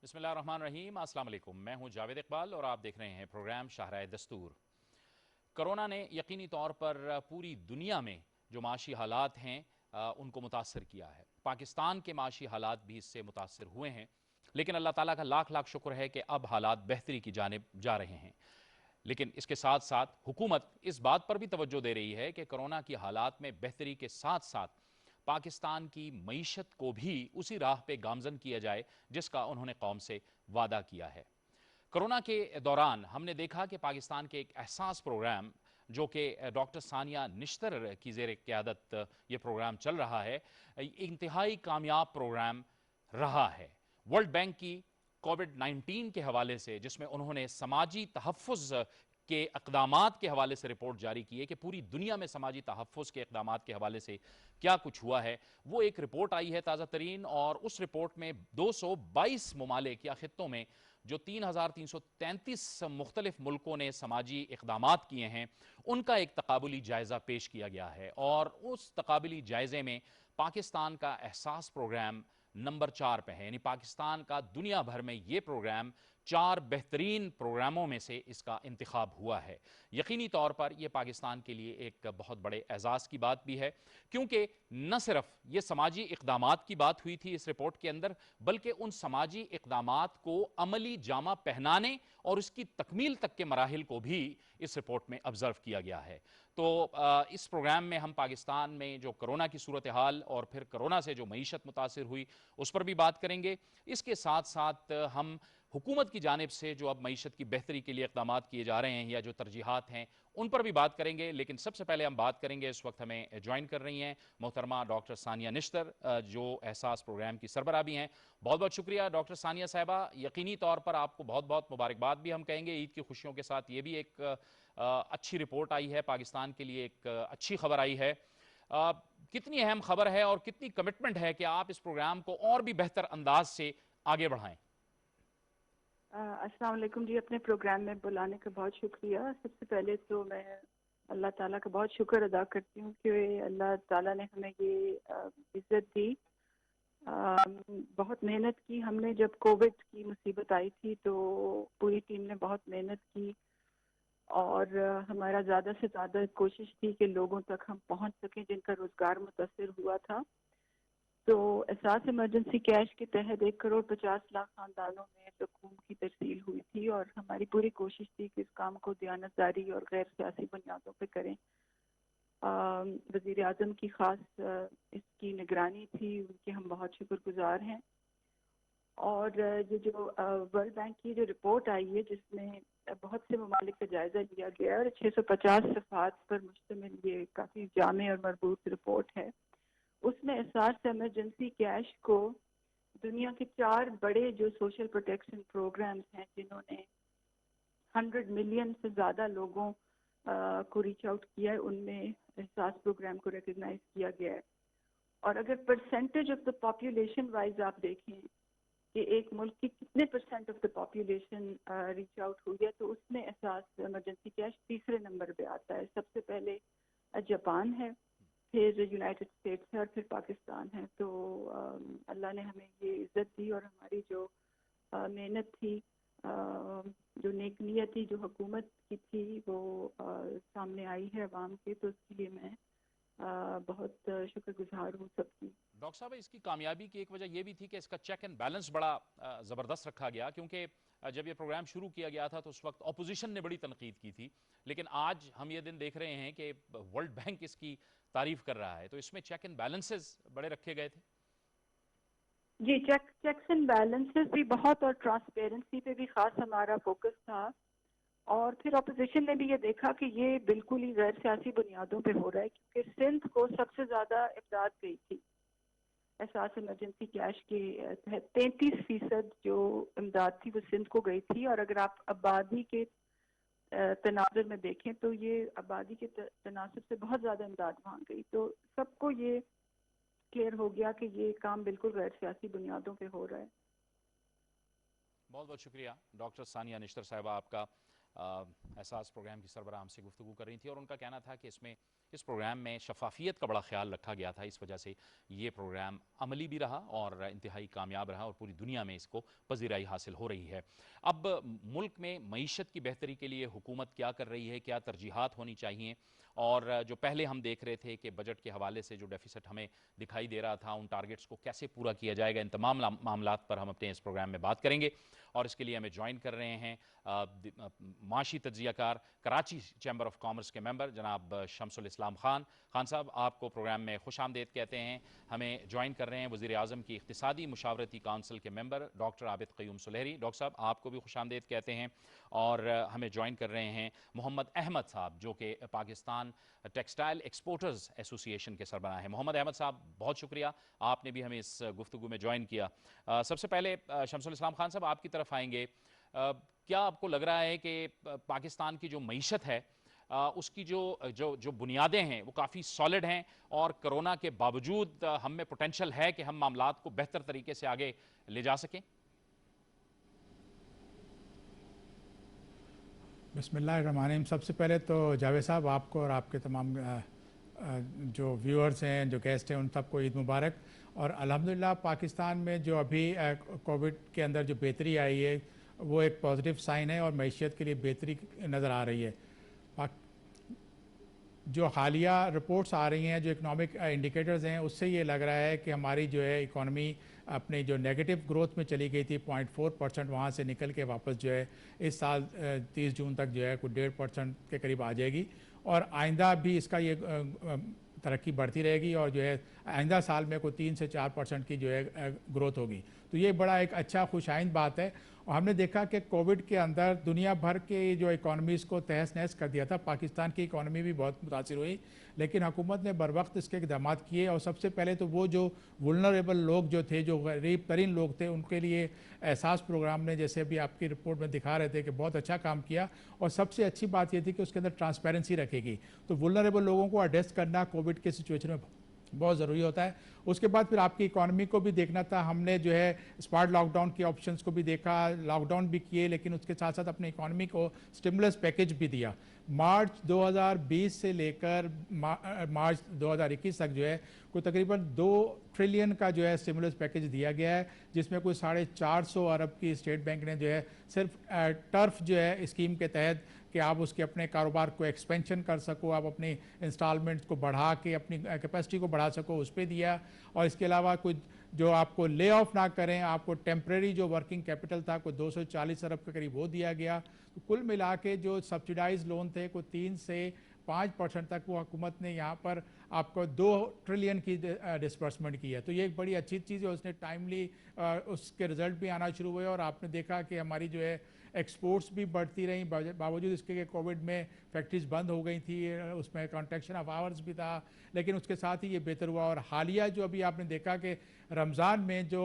बिस्मिल्लाहिर्रहमानिर्रहीम, अस्सलाम वालेकुम। मैं हूं जावेद इकबाल और आप देख रहे हैं प्रोग्राम शाहराए दस्तूर। कोरोना ने यकीनी तौर पर पूरी दुनिया में जो माशी हालात हैं उनको मुतासर किया है। पाकिस्तान के माशी हालात भी इससे मुतासर हुए हैं, लेकिन अल्लाह ताला का लाख लाख शुक्र है कि अब हालात बेहतरी की जानिब जा रहे हैं। लेकिन इसके साथ साथ हुकूमत इस बात पर भी तवज्जो दे रही है कि कोरोना की हालात में बेहतरी के साथ साथ पाकिस्तान की मईशत को भी उसी राह पे गामजन किया जाए जिसका उन्होंने कौम से वादा किया है। कोरोना के दौरान हमने देखा कि पाकिस्तान के एक एहसास प्रोग्राम जो कि डॉक्टर सानिया निश्तर की ज़ेर क़यादत ये प्रोग्राम चल रहा है, इंतहाई कामयाब प्रोग्राम रहा है। वर्ल्ड बैंक की कोविड-19 के हवाले से, जिसमें उन्होंने समाजी तहफ़्फ़ुज़ के इक़दामात के हवाले से रिपोर्ट जारी की है कि पूरी दुनिया में समाजी तहफ़्फ़ुज़ के इक़दामात के हवाले से क्या कुछ हुआ है, वो एक रिपोर्ट आई है ताज़ा तरीन। और उस रिपोर्ट में 222 ममालिक या ख़ित्तों में जो 3,333 मुख्तलिफ मुल्कों ने समाजी इक़दामात किए हैं, उनका एक तकाबुली जायज़ा पेश किया गया है। और उस तकाबुली जायज़े में पाकिस्तान का एहसास प्रोग्राम नंबर 4 पे है। यानी पाकिस्तान का दुनिया भर में ये प्रोग्राम 4 बेहतरीन प्रोग्रामों में से इसका इंतखाब हुआ है। यकीनी तौर पर यह पाकिस्तान के लिए एक बहुत बड़े एजाज़ की बात भी है, क्योंकि न सिर्फ ये समाजी इक़दामात की बात हुई थी इस रिपोर्ट के अंदर, बल्कि उन समाजी इक़दामात को अमली जामा पहनाने और उसकी तकमील तक के मराहिल को भी इस रिपोर्ट में ऑब्जर्व किया गया है। तो इस प्रोग्राम में हम पाकिस्तान में जो कोरोना की सूरत हाल और फिर कोरोना से जो मईशत मुतासिर हुई उस पर भी बात करेंगे। इसके साथ साथ हम हुकूमत की जानिब से जो अब मईशत की बेहतरी के लिए इक़दामात किए जा रहे हैं या जो तरजीहात हैं उन पर भी बात करेंगे। लेकिन सबसे पहले हम बात करेंगे, इस वक्त हमें ज्वाइन कर रही हैं मोहतरमा डॉक्टर सानिया निश्तर, जो एहसास प्रोग्राम की सरबराह भी हैं। बहुत बहुत शुक्रिया डॉक्टर सानिया साहिबा। यकीनी तौर पर आपको बहुत बहुत मुबारकबाद भी हम कहेंगे ईद की खुशियों के साथ। ये भी एक अच्छी रिपोर्ट आई है, पाकिस्तान के लिए एक अच्छी खबर आई है। कितनी अहम खबर है और कितनी कमिटमेंट है कि आप इस प्रोग्राम को और भी बेहतर अंदाज से आगे बढ़ाएं? अस्सलाम वालेकुम जी, अपने प्रोग्राम में बुलाने का बहुत शुक्रिया। सबसे पहले तो मैं अल्लाह ताला का बहुत शुक्र अदा करती हूँ कि अल्लाह ताला ने हमें ये इज़्ज़त दी। बहुत मेहनत की हमने। जब कोविड की मुसीबत आई थी तो पूरी टीम ने बहुत मेहनत की और हमारा ज़्यादा से ज़्यादा कोशिश थी कि लोगों तक हम पहुँच सकें जिनका रोज़गार मुतासर हुआ था। तो एहसास इमरजेंसी कैश के तहत 1,50,00,000 खानदानों में सुकून की तरसील हुई थी और हमारी पूरी कोशिश थी कि इस काम को दयानतदारी और गैर सियासी बुनियादों पर करें। वज़ीर आज़म की ख़ास इसकी निगरानी थी, उनके हम बहुत शुक्रगुजार हैं। और ये जो वर्ल्ड बैंक की जो रिपोर्ट आई है जिसमें बहुत से ममालिक का जायज़ा लिया गया और 650 सफ़हात पर मुश्तमिल ये काफ़ी जामे और मरबूत रिपोर्ट है, उसमें एहसास इमरजेंसी कैश को दुनिया के 4 बड़े जो सोशल प्रोटेक्शन प्रोग्राम्स हैं जिन्होंने 100 मिलियन से ज़्यादा लोगों को रीच आउट किया है, उनमें एहसास प्रोग्राम को रिकग्नाइज किया गया है। और अगर percentage of the population wise आप देखें कि एक मुल्क की कितने percent of the population reach out हुई है, तो उसमें एहसास इमरजेंसी कैश तीसरे नंबर पे आता है। सबसे पहले जापान है, फिर यूनाइटेड स्टेट्स है और फिर पाकिस्तान है। तो अल्लाह ने हमें ये इज़्ज़त दी और हमारी जो मेहनत थी, जो नेक नियत थी, जो हुकूमत की थी, वो सामने आई है अवाम के। तो उसके लिए मैं बहुत शुक्रगुजार हूँ सबकी। डॉक्टर साहब, इसकी कामयाबी की एक वजह यह भी थी कि इसका चेक एंड बैलेंस बड़ा ज़बरदस्त रखा गया, क्योंकि जब ये प्रोग्राम शुरू किया गया था तो उस वक्त अपोजिशन ने बड़ी तनकीद की थी। लेकिन आज हम ये दिन देख रहे हैं कि वर्ल्ड बैंक इसकी तारीफ कर रहा है, तो इसमें चेक एंड बैलेंसेस बड़े रखे गए थे। जी, चेक्स एंड बैलेंसेस भी बहुत और ट्रांसपेरेंसी पे भी खास हमारा फोकस था। और फिर अपोजिशन ने भी ये देखा कि ये बिल्कुल ही गैर सियासी बुनियादों पे हो रहा है, क्योंकि सिंध को सबसे ज़्यादा इमदाद गई थी एहसास इमरजेंसी कैश के तहत। 33% जो इमदाद थी वो सिंध को गई थी। और अगर आप आबादी के तनाजुर में देखें तो ये आबादी के तनासब से बहुत ज़्यादा इमदाद वहाँ गई। तो सबको ये क्लियर हो गया कि ये काम बिल्कुल गैर सियासी बुनियादों पे हो रहा है। बहुत बहुत शुक्रिया डॉक्टर सानिया निश्तर साहिबा, आपका एहसास प्रोग्राम की सरबराह हमसे गुफ्तगू कर रही थी और उनका कहना था कि इसमें इस प्रोग्राम में शफाफियत का बड़ा ख्याल रखा गया था। इस वजह से ये प्रोग्राम अमली भी रहा और इंतहाई कामयाब रहा और पूरी दुनिया में इसको पजीराई हासिल हो रही है। अब मुल्क में मईशत की बेहतरी के लिए हुकूमत क्या कर रही है, क्या तरजीहात होनी चाहिए, और जो पहले हम देख रहे थे कि बजट के हवाले से जो डेफिसिट हमें दिखाई दे रहा था, उन टारगेट्स को कैसे पूरा किया जाएगा, इन तमाम मामलात पर हम अपने इस प्रोग्राम में बात करेंगे। और इसके लिए हमें ज्वाइन कर रहे हैं माशी तज्जियाकार, कराची चैम्बर ऑफ कॉमर्स के मेंबर जनाब शमसुल इस्लाम खान। खान साहब, आपको प्रोग्राम में खुश आमदेद कहते हैं। हमें ज्वाइन कर रहे हैं वज़ीर आज़म की इक़्तिसादी मुशावरती काउंसिल के member doctor Abid Qayyum Sulehri. Doctor साहब, आपको भी खुश आमदेद कहते हैं। और हमें ज्वाइन कर रहे हैं मोहम्मद अहमद साहब, जो कि पाकिस्तान टेक्सटाइल एक्सपोर्टर्स एसोसिएशन के सरबराह हैं। मोहम्मद अहमद साहब, बहुत शुक्रिया, आपने भी हमें इस गुफ्तगू में ज्वाइन किया। सबसे पहले शमसुल इस्लाम खान साहब, आपकी तरफ आएंगे। क्या आपको लग रहा है कि पाकिस्तान की जो मईशत है उसकी जो जो जो बुनियादें हैं वो काफ़ी सॉलिड हैं और कोरोना के बावजूद हम में पोटेंशियल है कि हम मामलात को बेहतर तरीके से आगे ले जा सकें? बिस्मिल्लाहिर्रहमानिर्रहीम। सबसे पहले तो जावेद साहब, आपको और आपके तमाम जो व्यूअर्स हैं, जो गेस्ट हैं, उन सबको ईद मुबारक। और अल्हम्दुलिल्लाह पाकिस्तान में जो अभी कोविड के अंदर जो बेहतरी आई है वो एक पॉजिटिव साइन है और मैशियत के लिए बेहतरी नज़र आ रही है। जो हालिया रिपोर्ट्स आ रही हैं, जो इकोनॉमिक इंडिकेटर्स हैं, उससे ये लग रहा है कि हमारी जो है इकॉनमी अपनी जो नेगेटिव ग्रोथ में चली गई थी 0.4%, वहाँ से निकल के वापस जो है इस साल 30 जून तक जो है कुछ 1.5% के करीब आ जाएगी और आइंदा भी इसका ये तरक्की बढ़ती रहेगी और जो है आइंदा साल में कोई 3 से 4% की जो है ग्रोथ होगी। तो ये बड़ा एक अच्छा खुशाइंद बात है। और हमने देखा कि कोविड के अंदर दुनिया भर के जो इकॉनमीज़ को तहस नहस कर दिया था। पाकिस्तान की इकॉनमी भी बहुत मुतासिर हुई, लेकिन हुकूमत ने बर वक्त इसके इक़दाम किए। और सबसे पहले तो वो जो वुलनरेबल लोग जो थे, जो गरीब तरीन लोग थे, उनके लिए एहसास प्रोग्राम ने, जैसे अभी आपकी रिपोर्ट में दिखा रहे थे, कि बहुत अच्छा काम किया। और सबसे अच्छी बात ये थी कि उसके अंदर ट्रांसपेरेंसी रखेगी। तो वुलनरेबल लोगों को एड्रेस करना कोविड के सिचुएशन में बहुत ज़रूरी होता है। उसके बाद फिर आपकी इकॉनमी को भी देखना था। हमने जो है स्मार्ट लॉकडाउन के ऑप्शंस को भी देखा, लॉकडाउन भी किए, लेकिन उसके साथ साथ अपनी इकॉनमी को स्टिमुलस पैकेज भी दिया। मार्च 2020 से लेकर मार्च 2021 तक जो है कोई तकरीबन 2 ट्रिलियन का जो है स्टिमुलस पैकेज दिया गया है, जिसमें कोई 450 अरब की स्टेट बैंक ने जो है सिर्फ टर्फ जो है स्कीम के तहत कि आप उसके अपने कारोबार को एक्सपेंशन कर सको, आप अपनी इंस्टॉलमेंट्स को बढ़ा के अपनी कैपेसिटी को बढ़ा सको, उस पर दिया। और इसके अलावा कुछ जो आपको ले ऑफ ना करें, आपको टेम्प्रेरी जो वर्किंग कैपिटल था कोई 240 अरब के करीब वो दिया गया। तो कुल मिला के जो सब्सिडाइज लोन थे कोई 3 से 5% तक वो हुकूमत ने यहाँ पर आपको 2 ट्रिलियन की डिसबर्समेंट की है। तो ये एक बड़ी अच्छी चीज़ है। उसने टाइमली उसके रिजल्ट भी आना शुरू हुए और आपने देखा कि हमारी जो है एक्सपोर्ट्स भी बढ़ती रही, बावजूद इसके कि कोविड में फैक्ट्रीज बंद हो गई थी, उसमें कॉन्ट्रैक्शन ऑफ आवर्स भी था, लेकिन उसके साथ ही ये बेहतर हुआ। और हालिया जो अभी आपने देखा कि रमज़ान में जो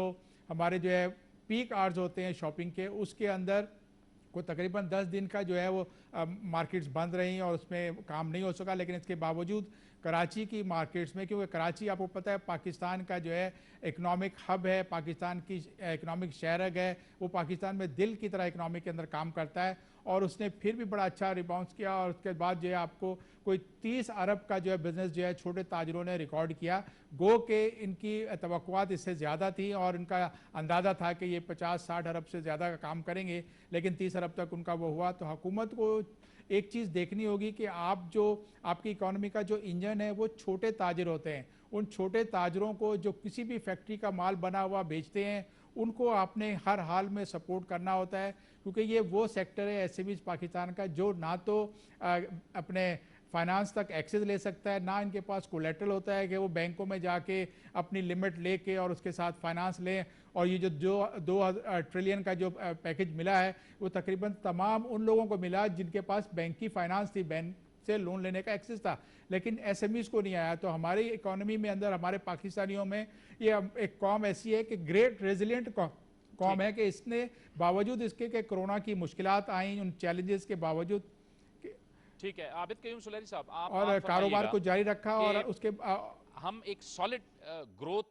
हमारे जो है पीक आवर्स होते हैं शॉपिंग के, उसके अंदर को तकरीबन 10 दिन का जो है वो मार्केट्स बंद रही और उसमें काम नहीं हो सका। लेकिन इसके बावजूद कराची की मार्केट्स में, क्योंकि कराची आपको पता है पाकिस्तान का जो है इकोनॉमिक हब है, पाकिस्तान की इकोनॉमिक शहरग है, वो पाकिस्तान में दिल की तरह इकोनॉमी के अंदर काम करता है। और उसने फिर भी बड़ा अच्छा रिबाउंस किया और उसके बाद जो है आपको कोई 30 अरब का जो है बिज़नेस जो है छोटे ताजरों ने रिकॉर्ड किया। गो के इनकी तवक्कुआत इससे ज़्यादा थी और इनका अंदाज़ा था कि ये 50-60 अरब से ज़्यादा का काम करेंगे, लेकिन 30 अरब तक उनका वो हुआ। तो हुकूमत को एक चीज़ देखनी होगी कि आप जो आपकी इकॉनमी का जो इंजन है वो छोटे ताजर होते हैं। उन छोटे ताजरों को जो किसी भी फैक्ट्री का माल बना हुआ बेचते हैं, उनको आपने हर हाल में सपोर्ट करना होता है, क्योंकि ये वो सेक्टर है एसएमईज पाकिस्तान का जो ना तो अपने फाइनेंस तक एक्सेस ले सकता है, ना इनके पास कोलेटरल होता है कि वो बैंकों में जाके अपनी लिमिट लेके और उसके साथ फाइनेंस लें। और ये जो 2 ट्रिलियन का जो पैकेज मिला है वो तकरीबन तमाम उन लोगों को मिला जिनके पास बैंक की फाइनेंस थी, बैंक से लोन लेने का एक्सेस था, लेकिन एसएमईज को नहीं आया। तो हमारी इकोनॉमी में अंदर हमारे पाकिस्तानियों में ये एक कौम ऐसी है कि ग्रेट रेजिलियंट कौम है कि इसने बावजूद इसके कि कोरोना की मुश्किलात आई, उन चैलेंजेस के बावजूद, ठीक है आबिद क़य्यूम सुलेहरी साहब, और कारोबार को जारी रखा और उसके हम एक सॉलिड ग्रोथ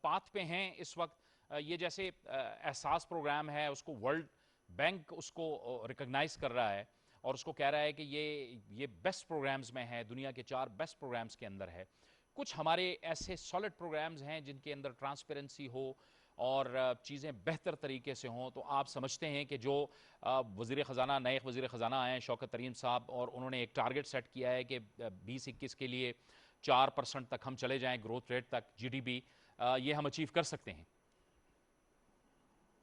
पाथ पे हैं इस वक्त। ये जैसे एहसास प्रोग्राम है, उसको वर्ल्ड बैंक उसको रिकॉग्नाइज कर रहा है और उसको कह रहा है कि ये बेस्ट प्रोग्राम्स में है, दुनिया के 4 बेस्ट प्रोग्राम्स के अंदर है। कुछ हमारे ऐसे सॉलिड प्रोग्राम्स हैं जिनके अंदर ट्रांसपेरेंसी हो और चीज़ें बेहतर तरीके से हों, तो आप समझते हैं कि जो वज़ीर ख़जाना, नए वज़ीर ख़जाना आए हैं शौकत तरीन साहब, और उन्होंने एक टारगेट सेट किया है कि 2021 के लिए 4% तक हम चले जाएं ग्रोथ रेट तक जीडीपी, ये हम अचीव कर सकते हैं?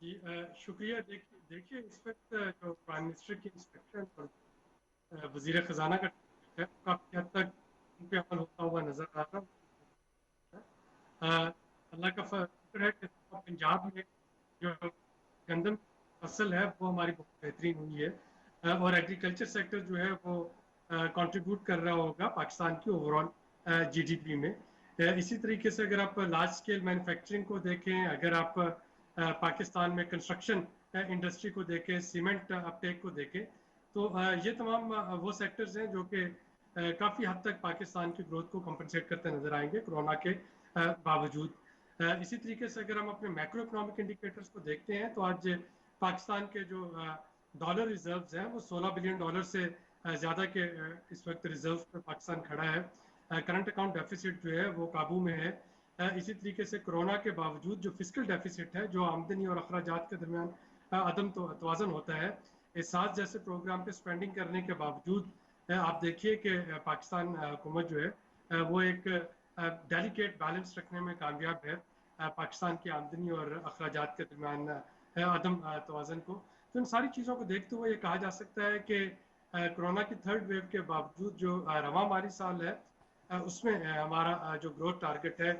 जी शुक्रिया। देखिए इस वक्त जो प्राइम मिनिस्टर की इंस्ट्रक्शन और वजीर खजाना का है काफ़ी हद तक उन पे अमल होता हुआ नजर आ रहा है। अल्लाह का शुक्र है कि पंजाब में जो गंदम फसल है वो हमारी बहुत बेहतरीन हुई है और एग्रीकल्चर सेक्टर जो है वो कंट्रीब्यूट कर रहा होगा पाकिस्तान की ओवरऑल जीडीपी में। इसी तरीके से अगर आप लार्ज स्केल मैन्युफैक्चरिंग को देखें, अगर आप पाकिस्तान में कंस्ट्रक्शन इंडस्ट्री को देखें, सीमेंट अपटेक को देखें, तो ये तमाम वो सेक्टर्स हैं जो कि काफ़ी हद तक पाकिस्तान की ग्रोथ को कंपनसेट करते नजर आएंगे कोरोना के बावजूद। इसी तरीके से अगर हम अपने मैक्रो इकोनॉमिक इंडिकेटर्स को देखते हैं तो आज पाकिस्तान के जो डॉलर रिजर्व्स हैं वो $16 बिलियन से ज़्यादा के इस वक्त रिजर्व पर पाकिस्तान खड़ा है। करंट अकाउंट डेफिसिट जो है वो काबू में है। इसी तरीके से कोरोना के बावजूद जो फिस्कल डेफिसिट है, जो आमदनी और अखराजात के दरमियान अदम तवाज़न होता है, इस साथ जैसे प्रोग्राम पे स्पेंडिंग करने के बावजूद आप देखिए कि पाकिस्तान हुकूमत जो है वो एक डेलिकेट बैलेंस रखने में कामयाब है पाकिस्तान की आमदनी और अखराजात के दरमियान अदम तवाज़न को। तो इन सारी चीज़ों को देखते हुए ये कहा जा सकता है कि कोरोना की थर्ड वेव के बावजूद जो रवां माली साल है उसमें हमारा जो ग्रोथ टारगेट है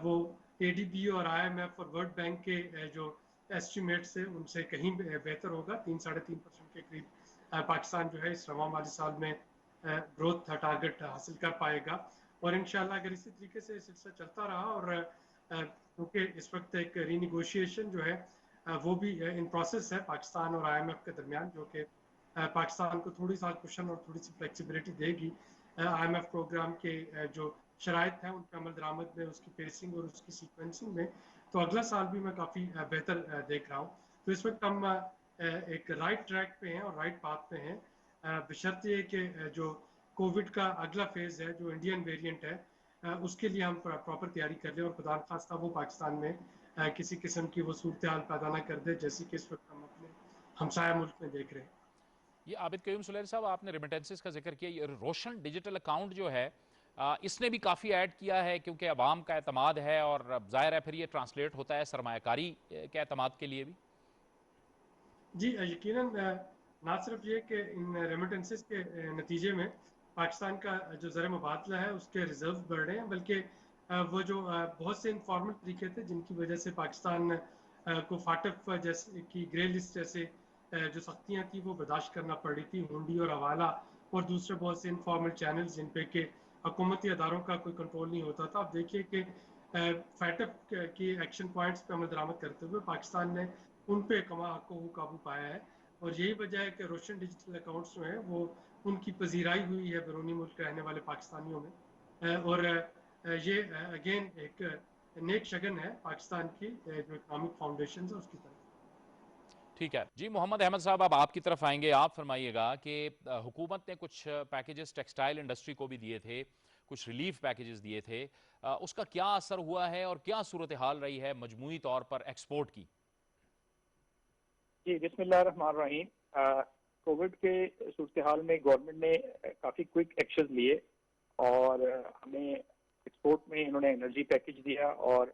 वो एडीबी और आईएमएफ और वर्ल्ड बैंक के जो एस्टिमेट्स है उनसे कहीं बेहतर होगा। 3-3.5% के करीब पाकिस्तान जो है इस रवां माली साल में ग्रोथ टारगेट हासिल कर पाएगा। और इंशाल्लाह अगर इसी तरीके से सिलसिला चलता रहा और क्योंकि इस वक्त एक रीनिगोशिएशन जो है वो भी इन प्रोसेस है पाकिस्तान और आईएमएफ के दरमियान, जो कि पाकिस्तान को थोड़ी सा कुशन और थोड़ी सी फ्लेक्सिबिलिटी देगी आईएमएफ प्रोग्राम के जो शराइत हैं उन पर अमल दरामद में, उसकी पेसिंग और उसकी सीक्वेंसिंग में। तो अगला साल भी मैं काफ़ी बेहतर देख रहा हूँ। तो इस वक्त हम एक राइट ट्रैक पे हैं और राइट पाथ पे हैं, बशर्ते कि जो कोविड का अगला फेज़ है जो इंडियन वेरिएंट है उसके लिए हम प्रॉपर तैयारी कर लें और खुदा खास्ता वो पाकिस्तान में किसी किस्म की वो सूरत हाल पैदा ना कर दे जैसी कि इस वक्त हम अपने हमसाया मुल्क में देख रहे हैं। ये आबिद कयूम सुलेर साहब, आपने रेमिटेंसेस का जिक्र किया, ये रोशन डिजिटल अकाउंट जो है इसने भी काफ़ी ऐड किया है क्योंकि अवाम का एतमाद है और जाहिर है फिर ये ट्रांसलेट होता है सरमायाकारी के एतमाद के लिए भी। जी यकीनन ना सिर्फ ये कि इन रेमिटेंसेस के नतीजे में पाकिस्तान का जो ज़र मुबादला है उसके रिजर्व बढ़ रहे हैं, बल्कि वो जो बहुत से इनफॉर्मल तरीके थे जिनकी वजह से पाकिस्तान को फाटफ जैसे की ग्रे लिस्ट जैसे जो सख्तियाँ थी वो बर्दाश्त करना पड़ रही थी, हुंडी और हवाला और दूसरे बहुत से इनफॉर्मल चैनल्स जिन पे के हुकूमती अदारों का कोई कंट्रोल नहीं होता था। आप देखिए कि फैटफ की एक्शन पॉइंट्स पे अमल दरामद करते हुए पाकिस्तान ने उन पे को काबू पाया है और यही वजह है कि रोशन डिजिटल अकाउंट्स जो हैं वो उनकी पजीराई हुई है बैरूनी मुल्क रहने वाले पाकिस्तानियों में। और ये अगेन एक नेक शगन है पाकिस्तान की जो इकनॉमिक फाउंडेशन है उसकी तरफ। ठीक है जी, मोहम्मद अहमद साहब अब आपकी तरफ आएंगे। आप फरमाइएगा कि हुकूमत ने कुछ पैकेजेस टेक्सटाइल इंडस्ट्री को भी दिए थे, कुछ रिलीफ पैकेजेस दिए थे, उसका क्या असर हुआ है और क्या सूरत हाल रही है मजमूई तौर पर एक्सपोर्ट की? जी बिस्मिल्लाहिर्रहमानिर्रहीम। कोविड के सूरत हाल में गवर्नमेंट ने काफ़ी क्विक एक्शन लिए और हमें एक्सपोर्ट में इन्होंने एनर्जी पैकेज दिया और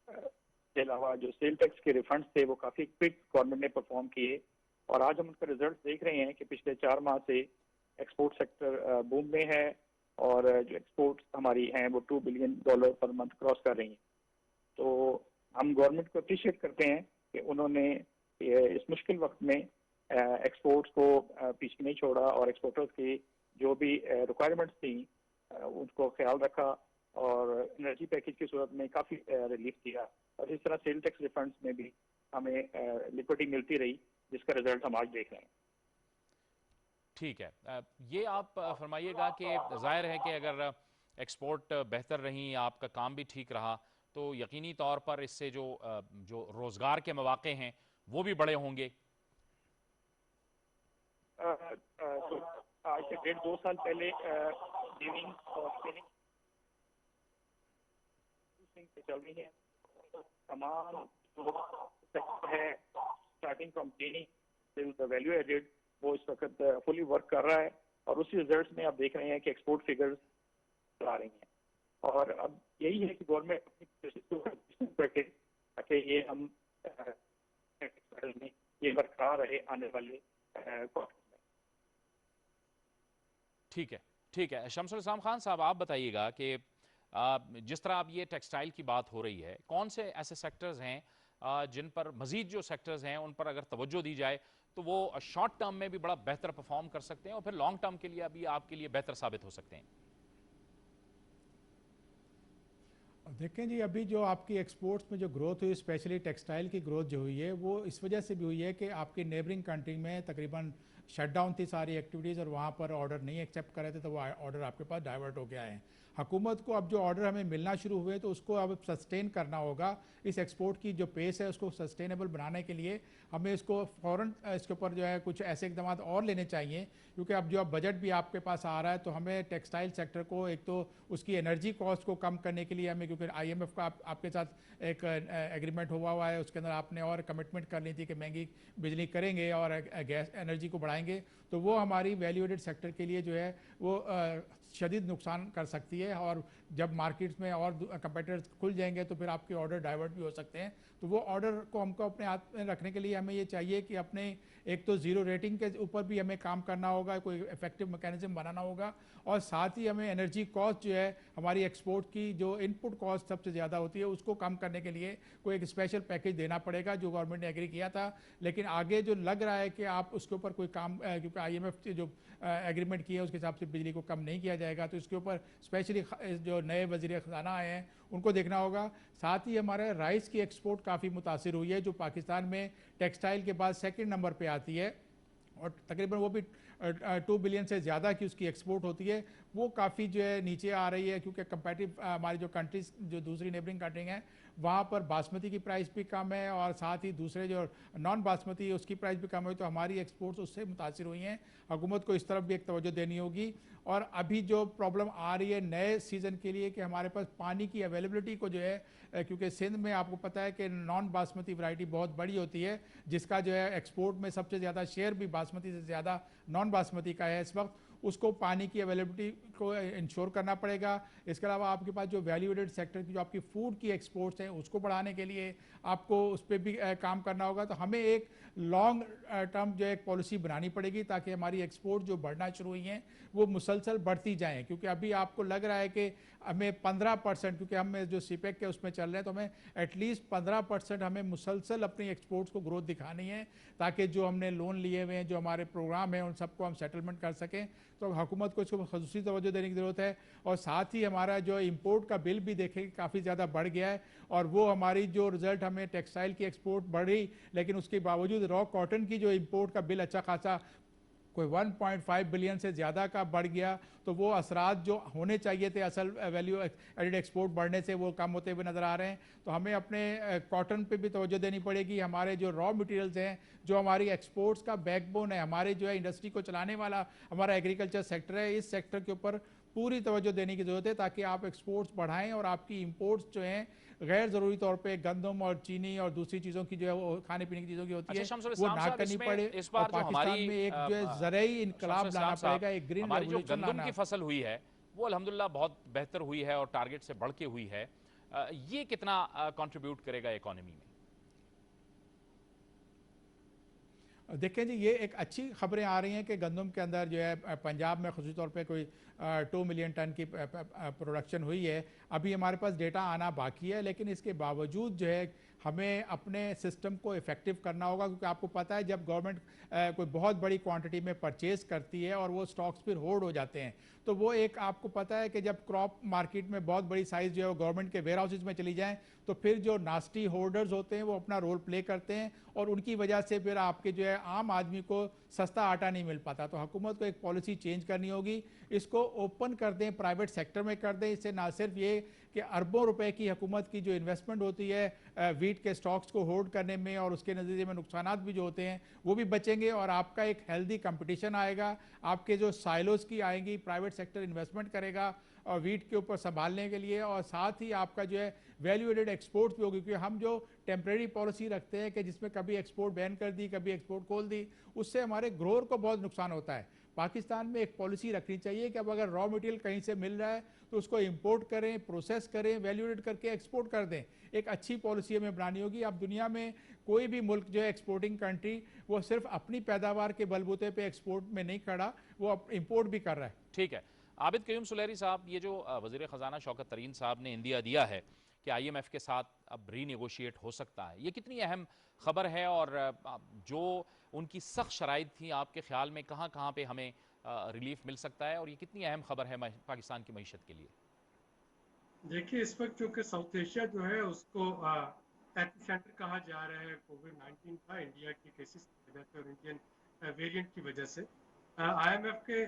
के अलावा जो सेल टैक्स के रिफंड्स थे वो काफ़ी क्विक गवर्नमेंट ने परफॉर्म किए और आज हम उनका रिजल्ट देख रहे हैं कि पिछले 4 माह से एक्सपोर्ट सेक्टर बूम में है और जो एक्सपोर्ट हमारी हैं वो $2 बिलियन पर मंथ क्रॉस कर रही हैं। तो हम गवर्नमेंट को अप्रिशिएट करते हैं कि उन्होंने इस मुश्किल वक्त में एक्सपोर्ट्स को पीछे नहीं छोड़ा और एक्सपोर्टर्स की जो भी रिक्वायरमेंट्स थी उनको ख्याल रखा और एनर्जी पैकेज की सूरत में काफ़ी रिलीफ दिया और इस तरह सेल टैक्स रिफंड्स में भी हमें लिक्विडिटी मिलती रही जिसका रिजल्ट हम आज देख रहे हैं। ठीक है, ये आप फरमाइएगा कि जाहिर है कि अगर एक्सपोर्ट बेहतर रही, आपका काम भी ठीक रहा, तो यकीनी तौर पर इससे जो रोज़गार के मौके हैं वो भी बड़े होंगे। तो आज से 1.5-2 साल पहले वीविंग और स्पिनिंग पे चल रही है। तमाम जो सेक्टर है starting from cleaning till the value added वो इस वक्त फुली वर्क कर रहा है और उसी रिजल्ट्स में आप देख रहे हैं कि एक्सपोर्ट फिगर्स आ रही हैं। और अब यही है कि गवर्नमेंट अपनी कोशिश को करके ताकि ये हम में ये बरकरार रहे आने वाले क्वार्टर में। ठीक है शमसुल इस्लाम खान साहब, आप बताइएगा कि जिस तरह अब ये टेक्सटाइल की बात हो रही है, कौन से ऐसे सेक्टर्स हैं जिन पर मजीद जो सेक्टर्स हैं उन पर अगर तवज्जो दी जाए तो वो शॉर्ट टर्म में भी बड़ा बेहतर परफॉर्म कर सकते हैं और फिर लॉन्ग टर्म के लिए अभी आपके लिए बेहतर साबित हो सकते हैं? देखें जी, अभी जो आपकी एक्सपोर्ट्स में जो ग्रोथ हुई, स्पेशली टेक्सटाइल की ग्रोथ जो हुई है, वो इस वजह से भी हुई है कि आपकी नेबरिंग कंट्री में तकरीबन शटडाउन थी सारी एक्टिविटीज़ और वहाँ पर ऑर्डर नहीं एक्सेप्ट कर रहे थे, तो वो ऑर्डर आपके पास डाइवर्ट हो गया है। हुकूमत को अब जो ऑर्डर हमें मिलना शुरू हुए तो उसको अब सस्टेन करना होगा। इस एक्सपोर्ट की जो पेस है उसको सस्टेनेबल बनाने के लिए हमें इसको फ़ौरन इसके ऊपर जो है कुछ ऐसे इकदाम और लेने चाहिए, क्योंकि अब जो बजट भी आपके पास आ रहा है तो हमें टेक्सटाइल सेक्टर को एक तो उसकी एनर्जी कॉस्ट को कम करने के लिए हमें, क्योंकि IMF का आपके साथ एक एग्रीमेंट हुआ है, उसके अंदर आपने और कमिटमेंट कर ली थी कि महंगी बिजली करेंगे और गैस एनर्जी को बढ़ाएंगे, तो वो हमारी वैल्यू एडेड सेक्टर के लिए जो है वो शदीद नुकसान कर सकती है। और जब मार्केट्स में और कंपेटिटर्स खुल जाएंगे तो फिर आपके ऑर्डर डाइवर्ट भी हो सकते हैं। तो वो ऑर्डर को हमको अपने हाथ में रखने के लिए हमें ये चाहिए कि अपने एक तो ज़ीरो रेटिंग के ऊपर भी हमें काम करना होगा, कोई इफेक्टिव मैकेनिज्म बनाना होगा, और साथ ही हमें एनर्जी कॉस्ट जो है हमारी एक्सपोर्ट की जो इनपुट कॉस्ट सबसे ज़्यादा होती है उसको कम करने के लिए कोई एक स्पेशल पैकेज देना पड़ेगा, जो गवर्नमेंट ने एग्री किया था। लेकिन आगे जो लग रहा है कि आप उसके ऊपर कोई काम, क्योंकि IMF से जो एग्रीमेंट किया है उसके हिसाब से बिजली को कम नहीं किया जाएगा, तो इसके ऊपर स्पेशली जो नए वज़ीर ख़ज़ाना आए हैं उनको देखना होगा। साथ ही हमारे राइस की एक्सपोर्ट काफ़ी मुतासिर हुई है, जो पाकिस्तान में टेक्सटाइल के बाद सेकंड नंबर पे आती है और तकरीबन वो भी 2 बिलियन से ज़्यादा की उसकी एक्सपोर्ट होती है। वो काफ़ी जो है नीचे आ रही है, क्योंकि कंपेटिव हमारी जो कंट्रीज जो दूसरी नेबरिंग कंट्री हैं वहाँ पर बासमती की प्राइस भी कम है और साथ ही दूसरे जो नॉन बासमती उसकी प्राइस भी कम हुई, तो हमारी एक्सपोर्ट्स उससे मुतासिर हुई हैं। हुकूमत को इस तरफ भी एक तवज्जो देनी होगी। और अभी जो प्रॉब्लम आ रही है नए सीज़न के लिए कि हमारे पास पानी की अवेलेबिलिटी को जो है, क्योंकि सिंध में आपको पता है कि नॉन बासमती वैरायटी बहुत बड़ी होती है, जिसका जो है एक्सपोर्ट में सबसे ज़्यादा शेयर भी बासमती से ज़्यादा नॉन बासमती का है इस वक्त। उसको पानी की अवेलेबिलिटी को इंश्योर करना पड़ेगा। इसके अलावा आपके पास जो वैल्यू एडेड सेक्टर की जो आपकी फूड की एक्सपोर्ट्स हैं उसको बढ़ाने के लिए आपको उस पर भी काम करना होगा। तो हमें एक लॉन्ग टर्म जो एक पॉलिसी बनानी पड़ेगी ताकि हमारी एक्सपोर्ट जो बढ़ना शुरू हुई हैं वो मुसलसल बढ़ती जाएँ, क्योंकि अभी आपको लग रहा है कि हमें 15%, क्योंकि हम जो CPEC के उसमें चल रहे हैं तो हमें एटलीस्ट 15% हमें मुसलसल अपनी एक्सपोर्ट्स को ग्रोथ दिखानी है, ताकि जो हमने लोन लिए हुए हैं, जो हमारे प्रोग्राम हैं, उन सबको हम सेटलमेंट कर सकें। तो हुकूमत को इसको ख़ुसूसी तवज्जो देने की ज़रूरत है। और साथ ही हमारा जो इम्पोर्ट का बिल भी देखें काफ़ी ज़्यादा बढ़ गया है, और वो हमारी जो रिज़ल्ट हमें टेक्सटाइल की एक्सपोर्ट बढ़ी, लेकिन उसके बावजूद रॉ कॉटन की जो इम्पोर्ट का बिल अच्छा खासा कोई 1.5 बिलियन से ज़्यादा का बढ़ गया। तो वो असरात जो होने चाहिए थे असल वैल्यू एडेड एक्सपोर्ट बढ़ने से, वो कम होते हुए नज़र आ रहे हैं। तो हमें अपने कॉटन पे भी तवज्जो देनी पड़ेगी। हमारे जो रॉ मटेरियल्स हैं, जो हमारी एक्सपोर्ट्स का बैकबोन है, हमारे जो है इंडस्ट्री को चलाने वाला हमारा एग्रीकल्चर सेक्टर है, इस सेक्टर के ऊपर पूरी तवज्जो देने की ज़रूरत है ताकि आप एक्सपोर्ट्स बढ़ाएं और आपकी इंपोर्ट्स जो हैं गैर ज़रूरी तौर पे गंदम और चीनी और दूसरी चीज़ों की जो है वो खाने पीने की चीज़ों की होती है वो ना करनी पड़े। इस बार और पाकिस्तान में एक जो है ज़रई इनकलाब लाना पड़ेगा, एक ग्रीन रेवोल्यूशन लाना। गंदम की फसल हुई है वो अल्हम्दुलिल्लाह बहुत बेहतर हुई है और टारगेट से बढ़ के हुई है। ये कितना कंट्रीब्यूट करेगा इकोनॉमी में? देखें जी, ये एक अच्छी खबरें आ रही हैं कि गंदम के अंदर जो है पंजाब में ख़ुसूसी तौर पे कोई 2 मिलियन टन की प्रोडक्शन हुई है। अभी हमारे पास डेटा आना बाकी है, लेकिन इसके बावजूद जो है हमें अपने सिस्टम को इफ़ेक्टिव करना होगा, क्योंकि आपको पता है जब गवर्नमेंट कोई बहुत बड़ी क्वांटिटी में परचेज़ करती है और वो स्टॉक्स फिर होल्ड हो जाते हैं, तो वो एक आपको पता है कि जब क्रॉप मार्केट में बहुत बड़ी साइज़ जो है वो गवर्नमेंट के वेयर हाउसेज में चली जाए तो फिर जो नास्टी होल्डर्स होते हैं वो अपना रोल प्ले करते हैं और उनकी वजह से फिर आपके जो है आम आदमी को सस्ता आटा नहीं मिल पाता। तो हुकूमत को एक पॉलिसी चेंज करनी होगी, इसको ओपन कर दें, प्राइवेट सेक्टर में कर दें। इससे ना सिर्फ ये कि अरबों रुपए की हुकूमत की जो इन्वेस्टमेंट होती है वीट के स्टॉक्स को होल्ड करने में, और उसके नतीजे में नुकसानात भी जो होते हैं वो भी बचेंगे, और आपका एक हेल्दी कंपटीशन आएगा। आपके जो साइलोज की आएंगी, प्राइवेट सेक्टर इन्वेस्टमेंट करेगा और वीट के ऊपर संभालने के लिए, और साथ ही आपका जो है वैल्यू एडेड एक्सपोर्ट भी होगी, क्योंकि हम जो टेम्प्रेरी पॉलिसी रखते हैं कि जिसमें कभी एक्सपोर्ट बैन कर दी, कभी एक्सपोर्ट खोल दी, उससे हमारे ग्रोअर को बहुत नुकसान होता है। पाकिस्तान में एक पॉलिसी रखनी चाहिए कि अब अगर रॉ मटेरियल कहीं से मिल रहा है तो उसको इंपोर्ट करें, प्रोसेस करें, वैल्यू एड करके एक्सपोर्ट कर दें। एक अच्छी पॉलिसी हमें बनानी होगी। अब दुनिया में कोई भी मुल्क जो है एक्सपोर्टिंग कंट्री, वो सिर्फ अपनी पैदावार के बलबूते पे एक्सपोर्ट में नहीं खड़ा, वो इंपोर्ट भी कर रहा है। ठीक है। आबिद क्यूम सुलेरी साहब, ये जो वज़ीर ख़जाना शौकत तरीन साहब ने इंदिया दिया है कि IMF के साथ अब रीनेगोशिएट हो सकता है, ये कितनी अहम खबर है, और जो उनकी सख्त शराइत थी आपके ख्याल में कहाँ कहाँ पे हमें रिलीफ मिल सकता है, और ये कितनी अहम खबर है पाकिस्तान की मईशत के लिए? देखिए, इस वक्त चूंकि साउथ एशिया जो है उसको एपिसेंटर कहा जा रहा है कोविड-19 का, इंडिया के केसेस की वजह से और इंडियन वेरिएंट की वजह से। IMF के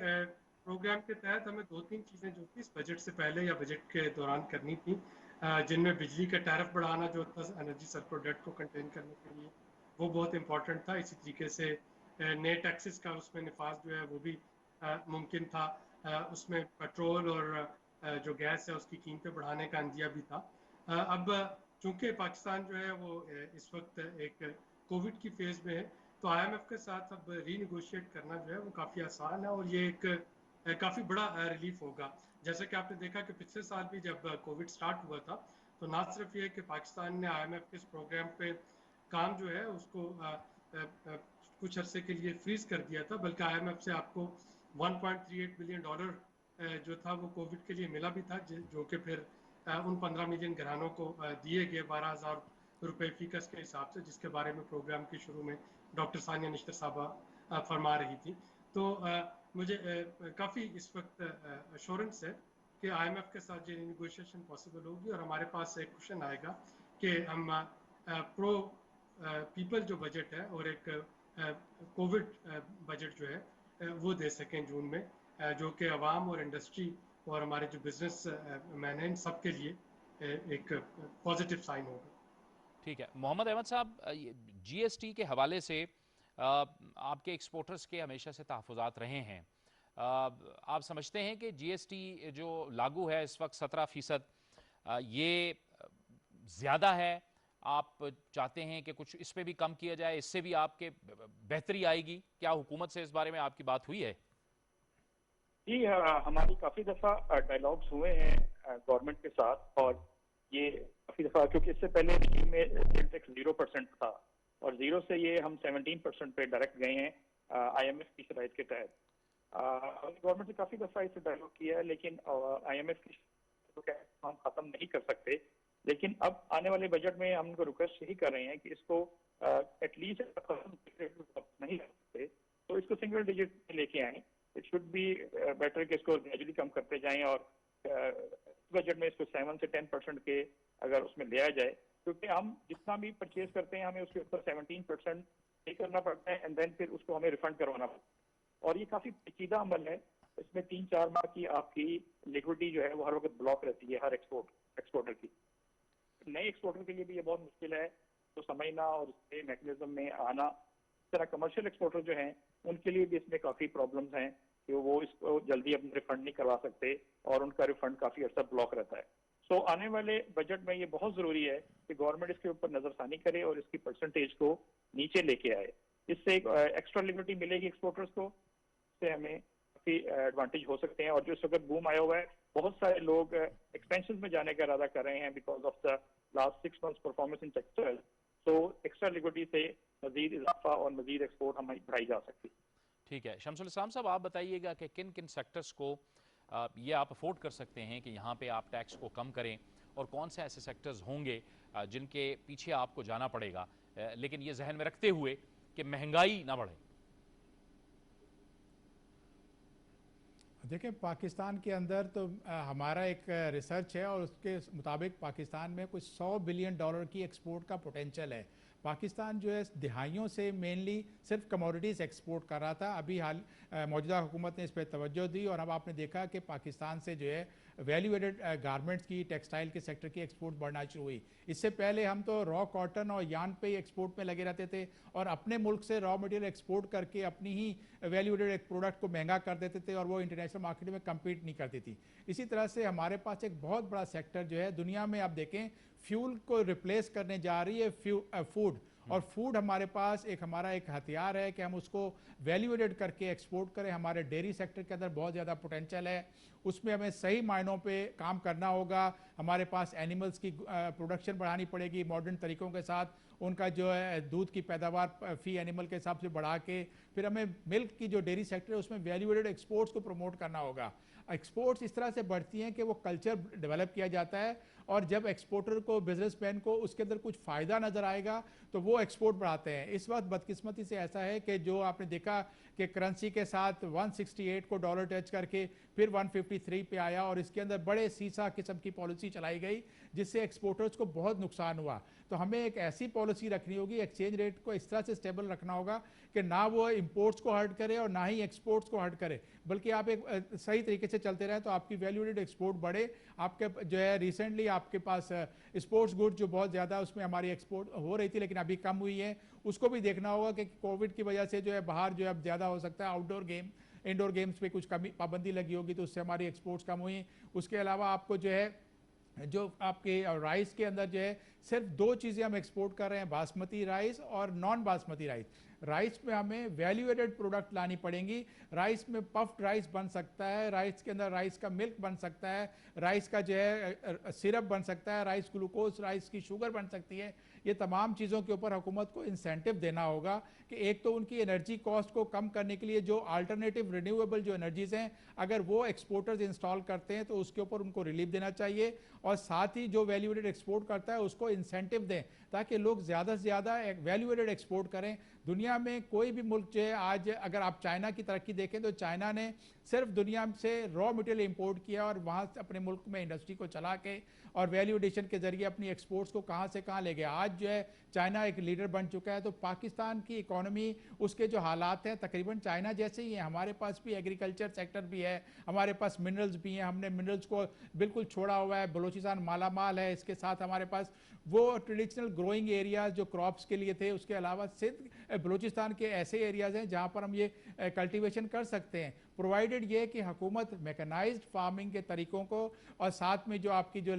प्रोग्राम के तहत हमें 2-3 चीज़ें जो थी इस बजट से पहले या बजट के दौरान करनी थी, जिनमें बिजली का टैरिफ बढ़ाना जो था एनर्जी सर्कुलर डेट को कंटेन करने के लिए, वो बहुत इंपॉर्टेंट था। इसी तरीके से नए टैक्सेस का उसमें निफाज जो है वो भी मुमकिन था। उसमें पेट्रोल और जो गैस है उसकी कीमतें बढ़ाने का अंदिया भी था। अब चूंकि पाकिस्तान जो है वो इस वक्त एक कोविड की फेज़ में है, तो IMF के साथ अब रीनेगोशिएट करना जो है वो काफ़ी आसान है, और ये एक काफ़ी बड़ा रिलीफ होगा। जैसे कि आपने देखा कि पिछले साल भी जब कोविड स्टार्ट हुआ था, तो ना सिर्फ ये कि पाकिस्तान ने IMF के इस प्रोग्राम पे काम जो है उसको कुछ अरसे के लिए फ्रीज कर दिया था, बल्कि IMF से आपको $1.38 बिलियन जो था वो कोविड के लिए मिला भी था, जो कि फिर उन 15 मिलियन घरानों को दिए गए 12,000 रुपए फीकस के हिसाब से, जिसके बारे में प्रोग्राम के शुरू में डॉक्टर सानिया निश्तर साहबा फरमा रही थी। तो मुझे काफ़ी इस वक्त अश्योरेंस है कि IMF के साथ ये नेगोशिएशन पॉसिबल होगी, और हमारे पास एक क्वेश्चन आएगा कि हम प्रो पीपल जो बजट है और एक कोविड बजट जो है वो दे सकें जून में, जो कि आवाम और इंडस्ट्री और हमारे जो बिजनेस मैन हैं सब के लिए एक पॉजिटिव साइन होगा। ठीक है। मोहम्मद अहमद साहब, GST के हवाले से आपके एक्सपोर्टर्स के हमेशा से तहफ़्फ़ुज़ात रहे हैं। आप समझते हैं कि GST जो लागू है इस वक्त 17%, ये ज़्यादा है? आप चाहते हैं कि कुछ इस पे भी कम किया जाए, इससे भी आपके बेहतरी आएगी? क्या हुकूमत से इस बारे में आपकी बात हुई है? जी, हमारी काफ़ी दफ़ा डायलॉग्स हुए हैं गवर्नमेंट के साथ, और ये काफ़ी दफ़ा, क्योंकि इससे पहले रिजीम में सेल टैक्स 0% था, और 0 से ये हम 17% पे डायरेक्ट गए हैं IMF की शराइत के तहत। गवर्नमेंट ने काफ़ी दफ़ा इसे डायलॉग किया है, लेकिन IMF की तो हम ख़त्म नहीं कर सकते। लेकिन अब आने वाले बजट में हम उनको रिक्वेस्ट यही कर रहे हैं कि इसको एटलीस्ट नहीं कर सकते तो इसको सिंगल डिजिट में लेके आए। इट शुड बी बेटर कि इसको ग्रेजुअली कम करते जाएं, और बजट में इसको 7 से 10% के अगर उसमें लिया जाए, क्योंकि हम जितना भी परचेज करते हैं हमें उसके ऊपर 17% पे करना पड़ता है, एंड देन फिर उसको हमें रिफंड करवाना पड़ता है। और ये काफ़ी पेचीदा अमल है। इसमें 3-4 माह की आपकी लिक्विडिटी जो है वो हर वक्त ब्लॉक रहती है हर एक्सपोर्टर की। नए एक्सपोर्टर के लिए भी ये बहुत मुश्किल है तो समझना और इसके मैकेनिज्म में आना। इस तरह कमर्शियल एक्सपोर्टर जो हैं उनके लिए भी इसमें काफ़ी प्रॉब्लम्स हैं कि वो इसको जल्दी अपने रिफंड नहीं करवा सकते, और उनका रिफंड काफ़ी अर्सा ब्लॉक रहता है। सो आने वाले बजट में ये बहुत ज़रूरी है कि गवर्नमेंट इसके ऊपर नज़रसानी करे और इसकी परसेंटेज को नीचे लेके आए। इससे एक एक्स्ट्रा लिक्विडिटी मिलेगी एक्सपोर्टर्स को, इससे हमें काफ़ी एडवांटेज हो सकते हैं। और जो इस वक्त बूम आया हुआ है, बहुत सारे लोग एक्सपेंशन में जाने का इरादा कर रहे हैं because of the last 6 months performance in sectors. तो एक्स्ट्रा लिक्विडिटी से मजीद इजाफा और मजीद एक्सपोर्ट हमें बढ़ाई जा सकती है। ठीक है। शमसुल इस्लाम साहब, आप बताइएगा कि किन किन सेक्टर्स को ये आप अफोर्ड कर सकते हैं कि यहाँ पे आप टैक्स को कम करें, और कौन से ऐसे सेक्टर्स होंगे जिनके पीछे आपको जाना पड़ेगा, लेकिन ये जहन में रखते हुए कि महंगाई ना बढ़े? देखिए, पाकिस्तान के अंदर तो हमारा एक रिसर्च है और उसके मुताबिक पाकिस्तान में कुछ $100 बिलियन की एक्सपोर्ट का पोटेंशियल है। पाकिस्तान जो है दिहाइयों से मेनली सिर्फ कमोडिटीज़ एक्सपोर्ट कर रहा था। अभी हाल मौजूदा हुकूमत ने इस पर तवज्जो दी, और अब आपने देखा कि पाकिस्तान से जो है वैल्यू एडेड गारमेंट्स की, टेक्सटाइल के सेक्टर की एक्सपोर्ट बढ़ना शुरू हुई। इससे पहले हम तो रॉ कॉटन और यान पे ही एक्सपोर्ट में लगे रहते थे और अपने मुल्क से रॉ मटेरियल एक्सपोर्ट करके अपनी ही वैल्यू एडेड एक प्रोडक्ट को महंगा कर देते थे और वो इंटरनेशनल मार्केट में कम्पीट नहीं करती थी। इसी तरह से हमारे पास एक बहुत बड़ा सेक्टर जो है दुनिया में, आप देखें फ्यूल को रिप्लेस करने जा रही है फूड, और फूड हमारे पास हमारा एक हथियार है कि हम उसको वैल्यू एडेड करके एक्सपोर्ट करें। हमारे डेयरी सेक्टर के अंदर बहुत ज़्यादा पोटेंशियल है, उसमें हमें सही मायनों पे काम करना होगा। हमारे पास एनिमल्स की प्रोडक्शन बढ़ानी पड़ेगी मॉडर्न तरीकों के साथ, उनका जो है दूध की पैदावार फी एनिमल के हिसाब से बढ़ा के, फिर हमें मिल्क की जो डेयरी सेक्टर है उसमें वैल्यू एडेड एक्सपोर्ट्स को प्रमोट करना होगा। एक्सपोर्ट्स इस तरह से बढ़ती हैं कि वो कल्चर डेवलप किया जाता है, और जब एक्सपोर्टर को, बिजनेसमैन को उसके अंदर कुछ फ़ायदा नज़र आएगा तो वो एक्सपोर्ट बढ़ाते हैं। इस वक्त बदकिस्मती से ऐसा है कि जो आपने देखा कि करेंसी के साथ 168 को डॉलर टच करके फिर 153 पे आया, और इसके अंदर बड़े सीसा किस्म की पॉलिसी चलाई गई जिससे एक्सपोर्टर्स को बहुत नुकसान हुआ। तो हमें एक ऐसी पॉलिसी रखनी होगी, एक्सचेंज रेट को इस तरह से स्टेबल रखना होगा कि ना वो इंपोर्ट्स को हर्ट करे और ना ही एक्सपोर्ट्स को हर्ट करे, बल्कि आप एक सही तरीके से चलते रहें तो आपकी वैल्यू एडेड एक्सपोर्ट बढ़े। आपके जो है रिसेंटली आपके पास स्पोर्ट्स गुड जो बहुत ज़्यादा उसमें हमारी एक्सपोर्ट हो रही थी लेकिन अभी कम हुई है, उसको भी देखना होगा कि कोविड की वजह से जो है बाहर जो है अब ज़्यादा हो सकता है आउटडोर गेम, इंडोर गेम्स पे कुछ कमी पाबंदी लगी होगी तो उससे हमारी एक्सपोर्ट्स कम हुई। उसके अलावा आपको जो है जो आपके राइस के अंदर जो है सिर्फ दो चीज़ें हम एक्सपोर्ट कर रहे हैं, बासमती राइस और नॉन बासमती राइस। राइस में हमें वैल्यू एडेड प्रोडक्ट लानी पड़ेंगी। राइस में पफ्ड राइस बन सकता है, राइस के अंदर राइस का मिल्क बन सकता है, राइस का जो है सिरप बन सकता है, राइस ग्लूकोज, राइस की शुगर बन सकती है। ये तमाम चीज़ों के ऊपर हुकूमत को इंसेंटिव देना होगा कि एक तो उनकी एनर्जी कॉस्ट को कम करने के लिए जो अल्टरनेटिव रिन्यूएबल जो एनर्जीज़ हैं अगर वो एक्सपोर्टर्स इंस्टॉल करते हैं तो उसके ऊपर उनको रिलीफ देना चाहिए, और साथ ही जो वैल्यू एडेड एक्सपोर्ट करता है उसको इंसेंटिव दें ताकि लोग ज़्यादा से ज़्यादा वैल्यू एडेड एक्सपोर्ट करें। दुनिया में कोई भी मुल्क जो है आज, अगर आप चाइना की तरक्की देखें तो चाइना ने सिर्फ दुनिया से रॉ मटेरियल इंपोर्ट किया और वहाँ से अपने मुल्क में इंडस्ट्री को चला के और वैल्यू एडिशन के जरिए अपनी एक्सपोर्ट्स को कहाँ से कहाँ ले गया। आज जो है चाइना एक लीडर बन चुका है, तो पाकिस्तान की इकोनॉमी, उसके जो हालात हैं तकरीबन चाइना जैसे ही हैं। हमारे पास भी एग्रीकल्चर सेक्टर भी है, हमारे पास मिनरल्स भी हैं, हमने मिनरल्स को बिल्कुल छोड़ा हुआ है, बलूचिस्तान माला माल है। इसके साथ हमारे पास वो ट्रेडिशनल ग्रोइंग एरियाज जो क्रॉप्स के लिए थे, उसके अलावा सिंध बलूचिस्तान के ऐसे एरियाज हैं जहाँ पर हम ये कल्टीवेशन कर सकते हैं, प्रोवाइडेड ये कि हुकूमत मैकेनाइज्ड फार्मिंग के तरीकों को और साथ में जो आपकी जो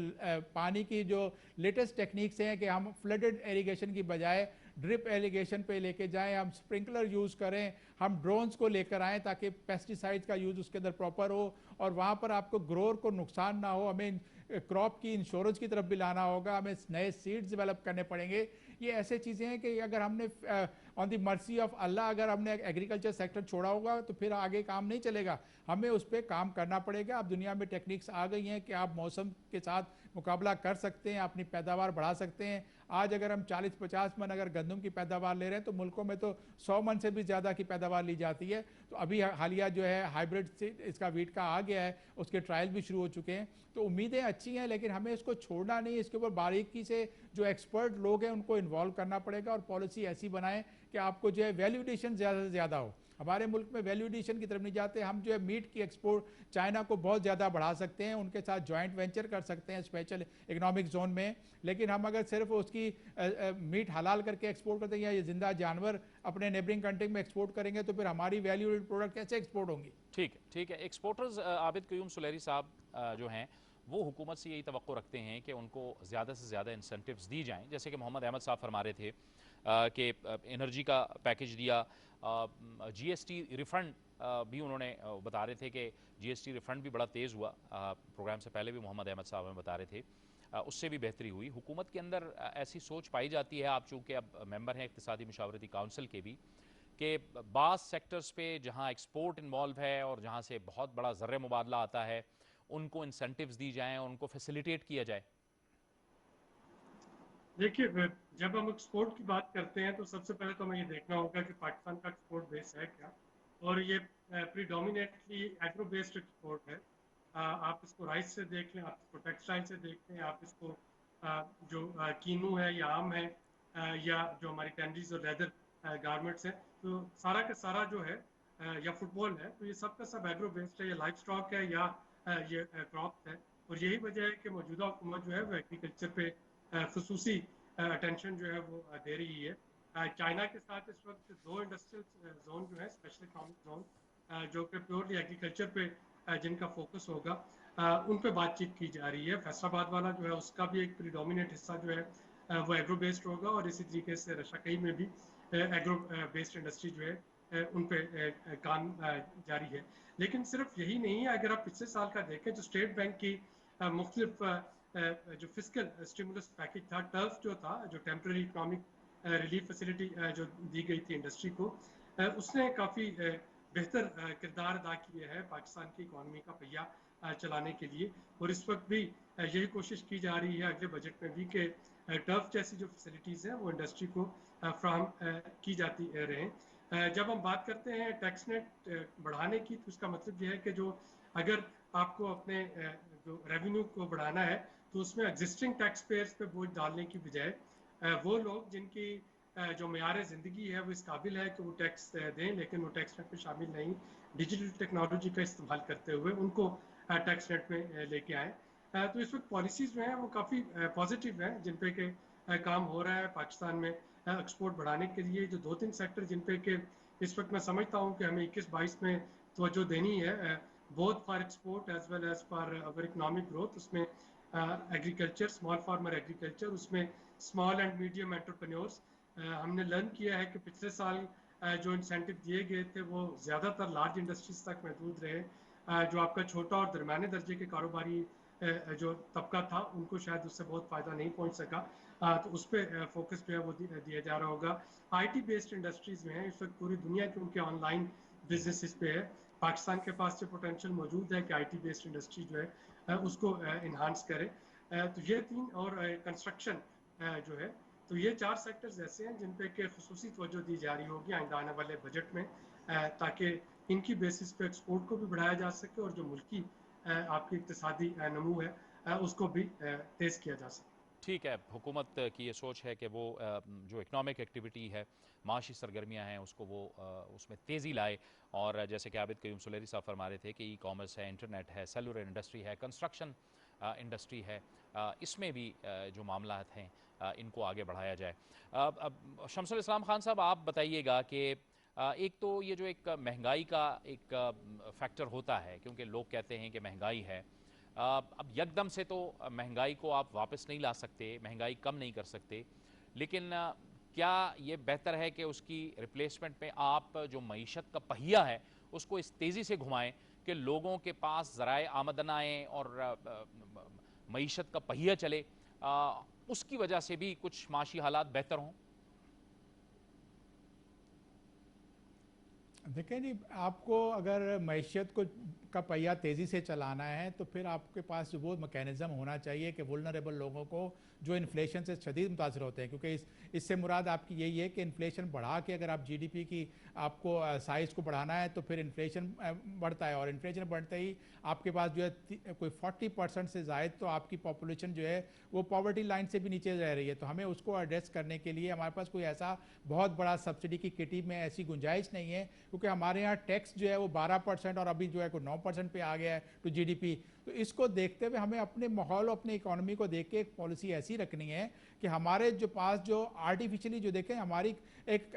पानी की जो लेटेस्ट टेक्निक्स हैं कि हम फ्लडेड इरिगेशन की बजाय ड्रिप इरिगेशन पे लेके जाएं, हम स्प्रिंकलर यूज़ करें, हम ड्रोन्स को लेकर आएँ ताकि पेस्टिसाइड्स का यूज़ उसके अंदर प्रॉपर हो और वहाँ पर आपको ग्रोअर को नुकसान ना हो। हमें क्रॉप की इंश्योरेंस की तरफ भी लाना होगा, हमें नए सीड्स डेवलप करने पड़ेंगे। ये ऐसे चीज़ें हैं कि अगर हमने ऑन द मर्सी ऑफ अल्लाह अगर हमने एग्रीकल्चर सेक्टर छोड़ा होगा तो फिर आगे काम नहीं चलेगा, हमें उस पर काम करना पड़ेगा। अब दुनिया में टेक्निक्स आ गई हैं कि आप मौसम के साथ मुकाबला कर सकते हैं, अपनी पैदावार बढ़ा सकते हैं। आज अगर हम 40-50 मन अगर गंदम की पैदावार ले रहे हैं तो मुल्कों में तो 100 मन से भी ज़्यादा की पैदावार ली जाती है। तो अभी हालिया जो है हाइब्रिड सीड इसका वीट का आ गया है, उसके ट्रायल भी शुरू हो चुके हैं, तो उम्मीदें अच्छी हैं, लेकिन हमें इसको छोड़ना नहीं, इसके ऊपर बारीकी से जो एक्सपर्ट लोग हैं उनको इन्वॉल्व करना पड़ेगा और पॉलिसी ऐसी बनाएं कि आपको जो है वैल्यू एडिशन ज़्यादा से ज़्यादा हो। हमारे मुल्क में वैल्यू एडिशन की तरफ नहीं जाते, हम जो है मीट की एक्सपोर्ट चाइना को बहुत ज़्यादा बढ़ा सकते हैं, उनके साथ जॉइंट वेंचर कर सकते हैं स्पेशल इकोनॉमिक जोन में, लेकिन हम अगर सिर्फ उसकी मीट हलाल करके एक्सपोर्ट करते हैं या ये जिंदा जानवर अपने नेबरिंग कंट्री में एक्सपोर्ट करेंगे तो फिर हमारी वैल्यू एडेड प्रोडक्ट कैसे एक्सपोर्ट होंगी। ठीक है। एक्सपोर्टर्स आबिद क़य्यूम सुलेरी साहब जो हैं वो हुकूमत से यही तवक्को रखते हैं कि उनको ज़्यादा से ज़्यादा इंसेंटिव्स दी जाएँ, जैसे कि मोहम्मद अहमद साहब फरमा रहे थे कि एनर्जी का पैकेज दिया, जीएसटी रिफ़ंड भी उन्होंने बता रहे थे कि जीएसटी रिफ़ंड भी बड़ा तेज़ हुआ, प्रोग्राम से पहले भी मोहम्मद अहमद साहब हमें बता रहे थे, उससे भी बेहतरी हुई। हुकूमत के अंदर ऐसी सोच पाई जाती है, आप चूँकि अब मेंबर हैं इक़्तिसादी मशावरती काउंसिल के भी, कि बाज़ सेक्टर्स पे जहाँ एक्सपोर्ट इन्वॉल्व है और जहाँ से बहुत बड़ा ज़र्रे मुबादला आता है उनको इंसेंटिव्स दी जाएँ, उनको फैसिलिटेट किया जाए। देखिए, जब हम एक्सपोर्ट की बात करते हैं तो सबसे पहले तो हमें ये देखना होगा कि पाकिस्तान का एक्सपोर्ट बेस है क्या, और ये प्रीडोमिनेटली एग्रो बेस्ड एक्सपोर्ट है। आप इसको राइस से देख लें, आप इसको टेक्सटाइल से देख लें, आप इसको जो कीनू है या आम है या जो हमारी कैंडीज और लेदर गारमेंट्स हैं, तो सारा का सारा जो है या फुटबॉल है, तो ये सब का सब एग्रो बेस्ड है, या लाइफ स्टॉक है या ये क्रॉप है, और यही वजह है कि मौजूदा हुकूमत जो है वो एग्रीकल्चर पे खसूसी अटेंशन जो है वो दे रही है। चाइना के साथ इस वक्त 2 इंडस्ट्रियल जोन जो है, स्पेशल इकोनॉमिक जोन जो कि प्योरली एग्रीकल्चर पे जिनका फोकस होगा, उन पे बातचीत की जा रही है। फैसलाबाद वाला जो है उसका भी एक प्रीडोमिनेंट हिस्सा जो है वो एग्रो बेस्ड होगा, और इसी तरीके से रशाकई में भी एग्रो बेस्ड इंडस्ट्री जो है उन पे काम जारी है। लेकिन सिर्फ यही नहीं है, अगर आप पिछले साल का देखें जो स्टेट बैंक की मुख्तलिफ जो फिजिकल स्टिमुलस पैकेज था, टर्फ जो था, जो टेम्प्रेरी इकोनॉमिक रिलीफ फैसिलिटी जो दी गई थी इंडस्ट्री को, उसने काफ़ी बेहतर किरदार अदा किए हैं पाकिस्तान की इकॉनमी का पहिया चलाने के लिए। और इस वक्त भी यही कोशिश की जा रही है अगले बजट में भी कि टर्फ जैसी जो फैसिलिटीज़ हैं वो इंडस्ट्री को फ्राहम की जाती रहें। जब हम बात करते हैं टैक्स नेट बढ़ाने की, तो उसका मतलब यह है कि जो अगर आपको अपने जो रेवेन्यू को बढ़ाना है, तो उसमें एग्जिस्टिंग टैक्स पेयर्स पे बोझ डालने की बजाय वो लोग जिनकी जो मेयार ज़िंदगी है वो इस काबिल है कि वो टैक्स दें, लेकिन वो टैक्स नेट में शामिल नहीं, डिजिटल टेक्नोलॉजी का इस्तेमाल करते हुए उनको टैक्स नेट में लेके आए। तो इस वक्त पॉलिसीज़ जो हैं वो काफ़ी पॉजिटिव हैं, जिन पे के काम हो रहा है पाकिस्तान में एक्सपोर्ट बढ़ाने के लिए। जो 2-3 सेक्टर जिन पे के इस वक्त मैं समझता हूँ कि हमें 21-22 में तवज्जो देनी है, both for export as well as for our economic growth. उसमें एग्रीकल्चर, स्मॉल फार्मर एग्रीकल्चर, उसमें स्मॉल एंड मीडियम एंटरप्रेन्योर्स। हमने लर्न किया है कि पिछले साल जो इंसेंटिव दिए गए थे वो ज़्यादातर लार्ज इंडस्ट्रीज तक महदूद रहे। जो आपका छोटा और दरमियाने दर्जे के कारोबारी जो तबका था उनको शायद उससे बहुत फ़ायदा नहीं पहुंच सका। तो उस पर फोकस जो है वो दिया जा रहा होगा। आईटी बेस्ड इंडस्ट्रीज़ में है इस वक्त पूरी दुनिया के उनके ऑनलाइन बिजनेसेस पे है। पाकिस्तान के पास जो पोटेंशियल मौजूद है कि आईटी बेस्ड इंडस्ट्री जो है उसको इन्हांस करे। तो ये 3 और कंस्ट्रक्शन जो है, तो ये 4 सेक्टर्स ऐसे हैं जिन पे के खुसूसी तवज्जो दी जा रही होगी आइंदा आने वाले बजट में, ताकि इनकी बेसिस पे एक्सपोर्ट को भी बढ़ाया जा सके और जो मुल्की आपकी इक्तिसादी नमू है उसको भी तेज़ किया जा सके। ठीक है, हुकूमत की ये सोच है कि वो जो इकनॉमिक एक्टिविटी है, माशी सरगर्मियाँ हैं, उसको वो उसमें तेज़ी लाए। और जैसे कि आबिद कयूम सुलेरी साहब फरमा रहे थे कि ई कॉमर्स है, इंटरनेट है, सेलुलर इंडस्ट्री है, कंस्ट्रक्शन इंडस्ट्री है, इसमें भी जो मामलात हैं इनको आगे बढ़ाया जाए। अब शमसुल इस्लाम खान साहब, आप बताइएगा कि एक तो ये जो एक महंगाई का एक फैक्टर होता है, क्योंकि लोग कहते हैं कि महंगाई है, अब यकदम से तो महंगाई को आप वापस नहीं ला सकते, महंगाई कम नहीं कर सकते, लेकिन क्या ये बेहतर है कि उसकी रिप्लेसमेंट में आप जो मईशत का पहिया है उसको इस तेज़ी से घुमाएं कि लोगों के पास ज़राए आमदन आएँ और मईशत का पहिया चले, उसकी वजह से भी कुछ माशी हालात बेहतर हों? देखें जी, आपको अगर मईशत को का पहिया तेज़ी से चलाना है तो फिर आपके पास वो मैकेनिज़्म होना चाहिए कि वुल्नरेबल लोगों को जो इन्फ्लेशन से शदीद मुतासर होते हैं, क्योंकि इससे मुराद आपकी यही है कि इन्फ्लेशन बढ़ा के अगर आप जीडीपी की आपको साइज़ को बढ़ाना है तो फिर इन्फ्लेशन बढ़ता है, और इन्फ्लेशन बढ़ते ही आपके पास जो है कोई 40% से ज़ायद तो आपकी पॉपुलेशन जो है वो पॉवर्टी लाइन से भी नीचे रह रही है। तो हमें उसको एड्रेस करने के लिए हमारे पास कोई ऐसा बहुत बड़ा सब्सिडी की किटी में ऐसी गुंजाइश नहीं है, क्योंकि हमारे यहाँ टैक्स जो है वो 12% और अभी जो है कोई 9% पे आ गया है टू जीडीपी। तो इसको देखते हुए हमें अपने माहौल, अपनी इकोनॉमी को देख के एक पॉलिसी ऐसी रखनी है कि हमारे जो पास जो आर्टिफिशियली जो देखें हमारी एक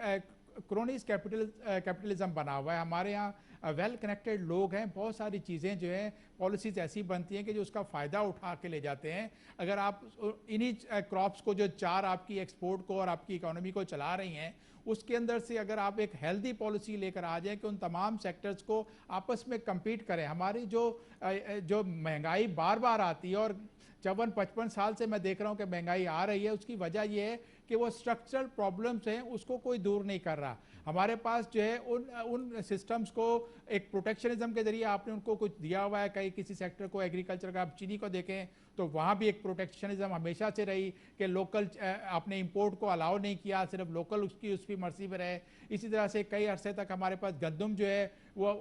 क्रोनीज कैपिटलिज्म बना हुआ है, हमारे यहाँ वेल कनेक्टेड लोग हैं, बहुत सारी चीज़ें जो हैं पॉलिसीज़ ऐसी बनती हैं कि जो उसका फ़ायदा उठा के ले जाते हैं। अगर आप इन्हीं क्रॉप्स को जो 4 आपकी एक्सपोर्ट को और आपकी इकोनॉमी को चला रही हैं, उसके अंदर से अगर आप एक हेल्दी पॉलिसी लेकर आ जाएं कि उन तमाम सेक्टर्स को आपस में कम्पीट करें। हमारी जो महंगाई बार बार आती है और 54-55 साल से मैं देख रहा हूं कि महंगाई आ रही है, उसकी वजह यह है कि वो स्ट्रक्चरल प्रॉब्लम्स हैं उसको कोई दूर नहीं कर रहा। हमारे पास जो है उन सिस्टम्स को एक प्रोटेक्शनिज्म के जरिए आपने उनको कुछ दिया हुआ है। कहीं किसी सेक्टर को, एग्रीकल्चर का आप चीनी को देखें तो वहाँ भी एक प्रोटेक्शनिज्म हमेशा से रही कि लोकल आपने इंपोर्ट को अलाउ नहीं किया, सिर्फ लोकल उसकी मर्जी पर रहे। इसी तरह से कई अरसे तक हमारे पास गंदम जो है वो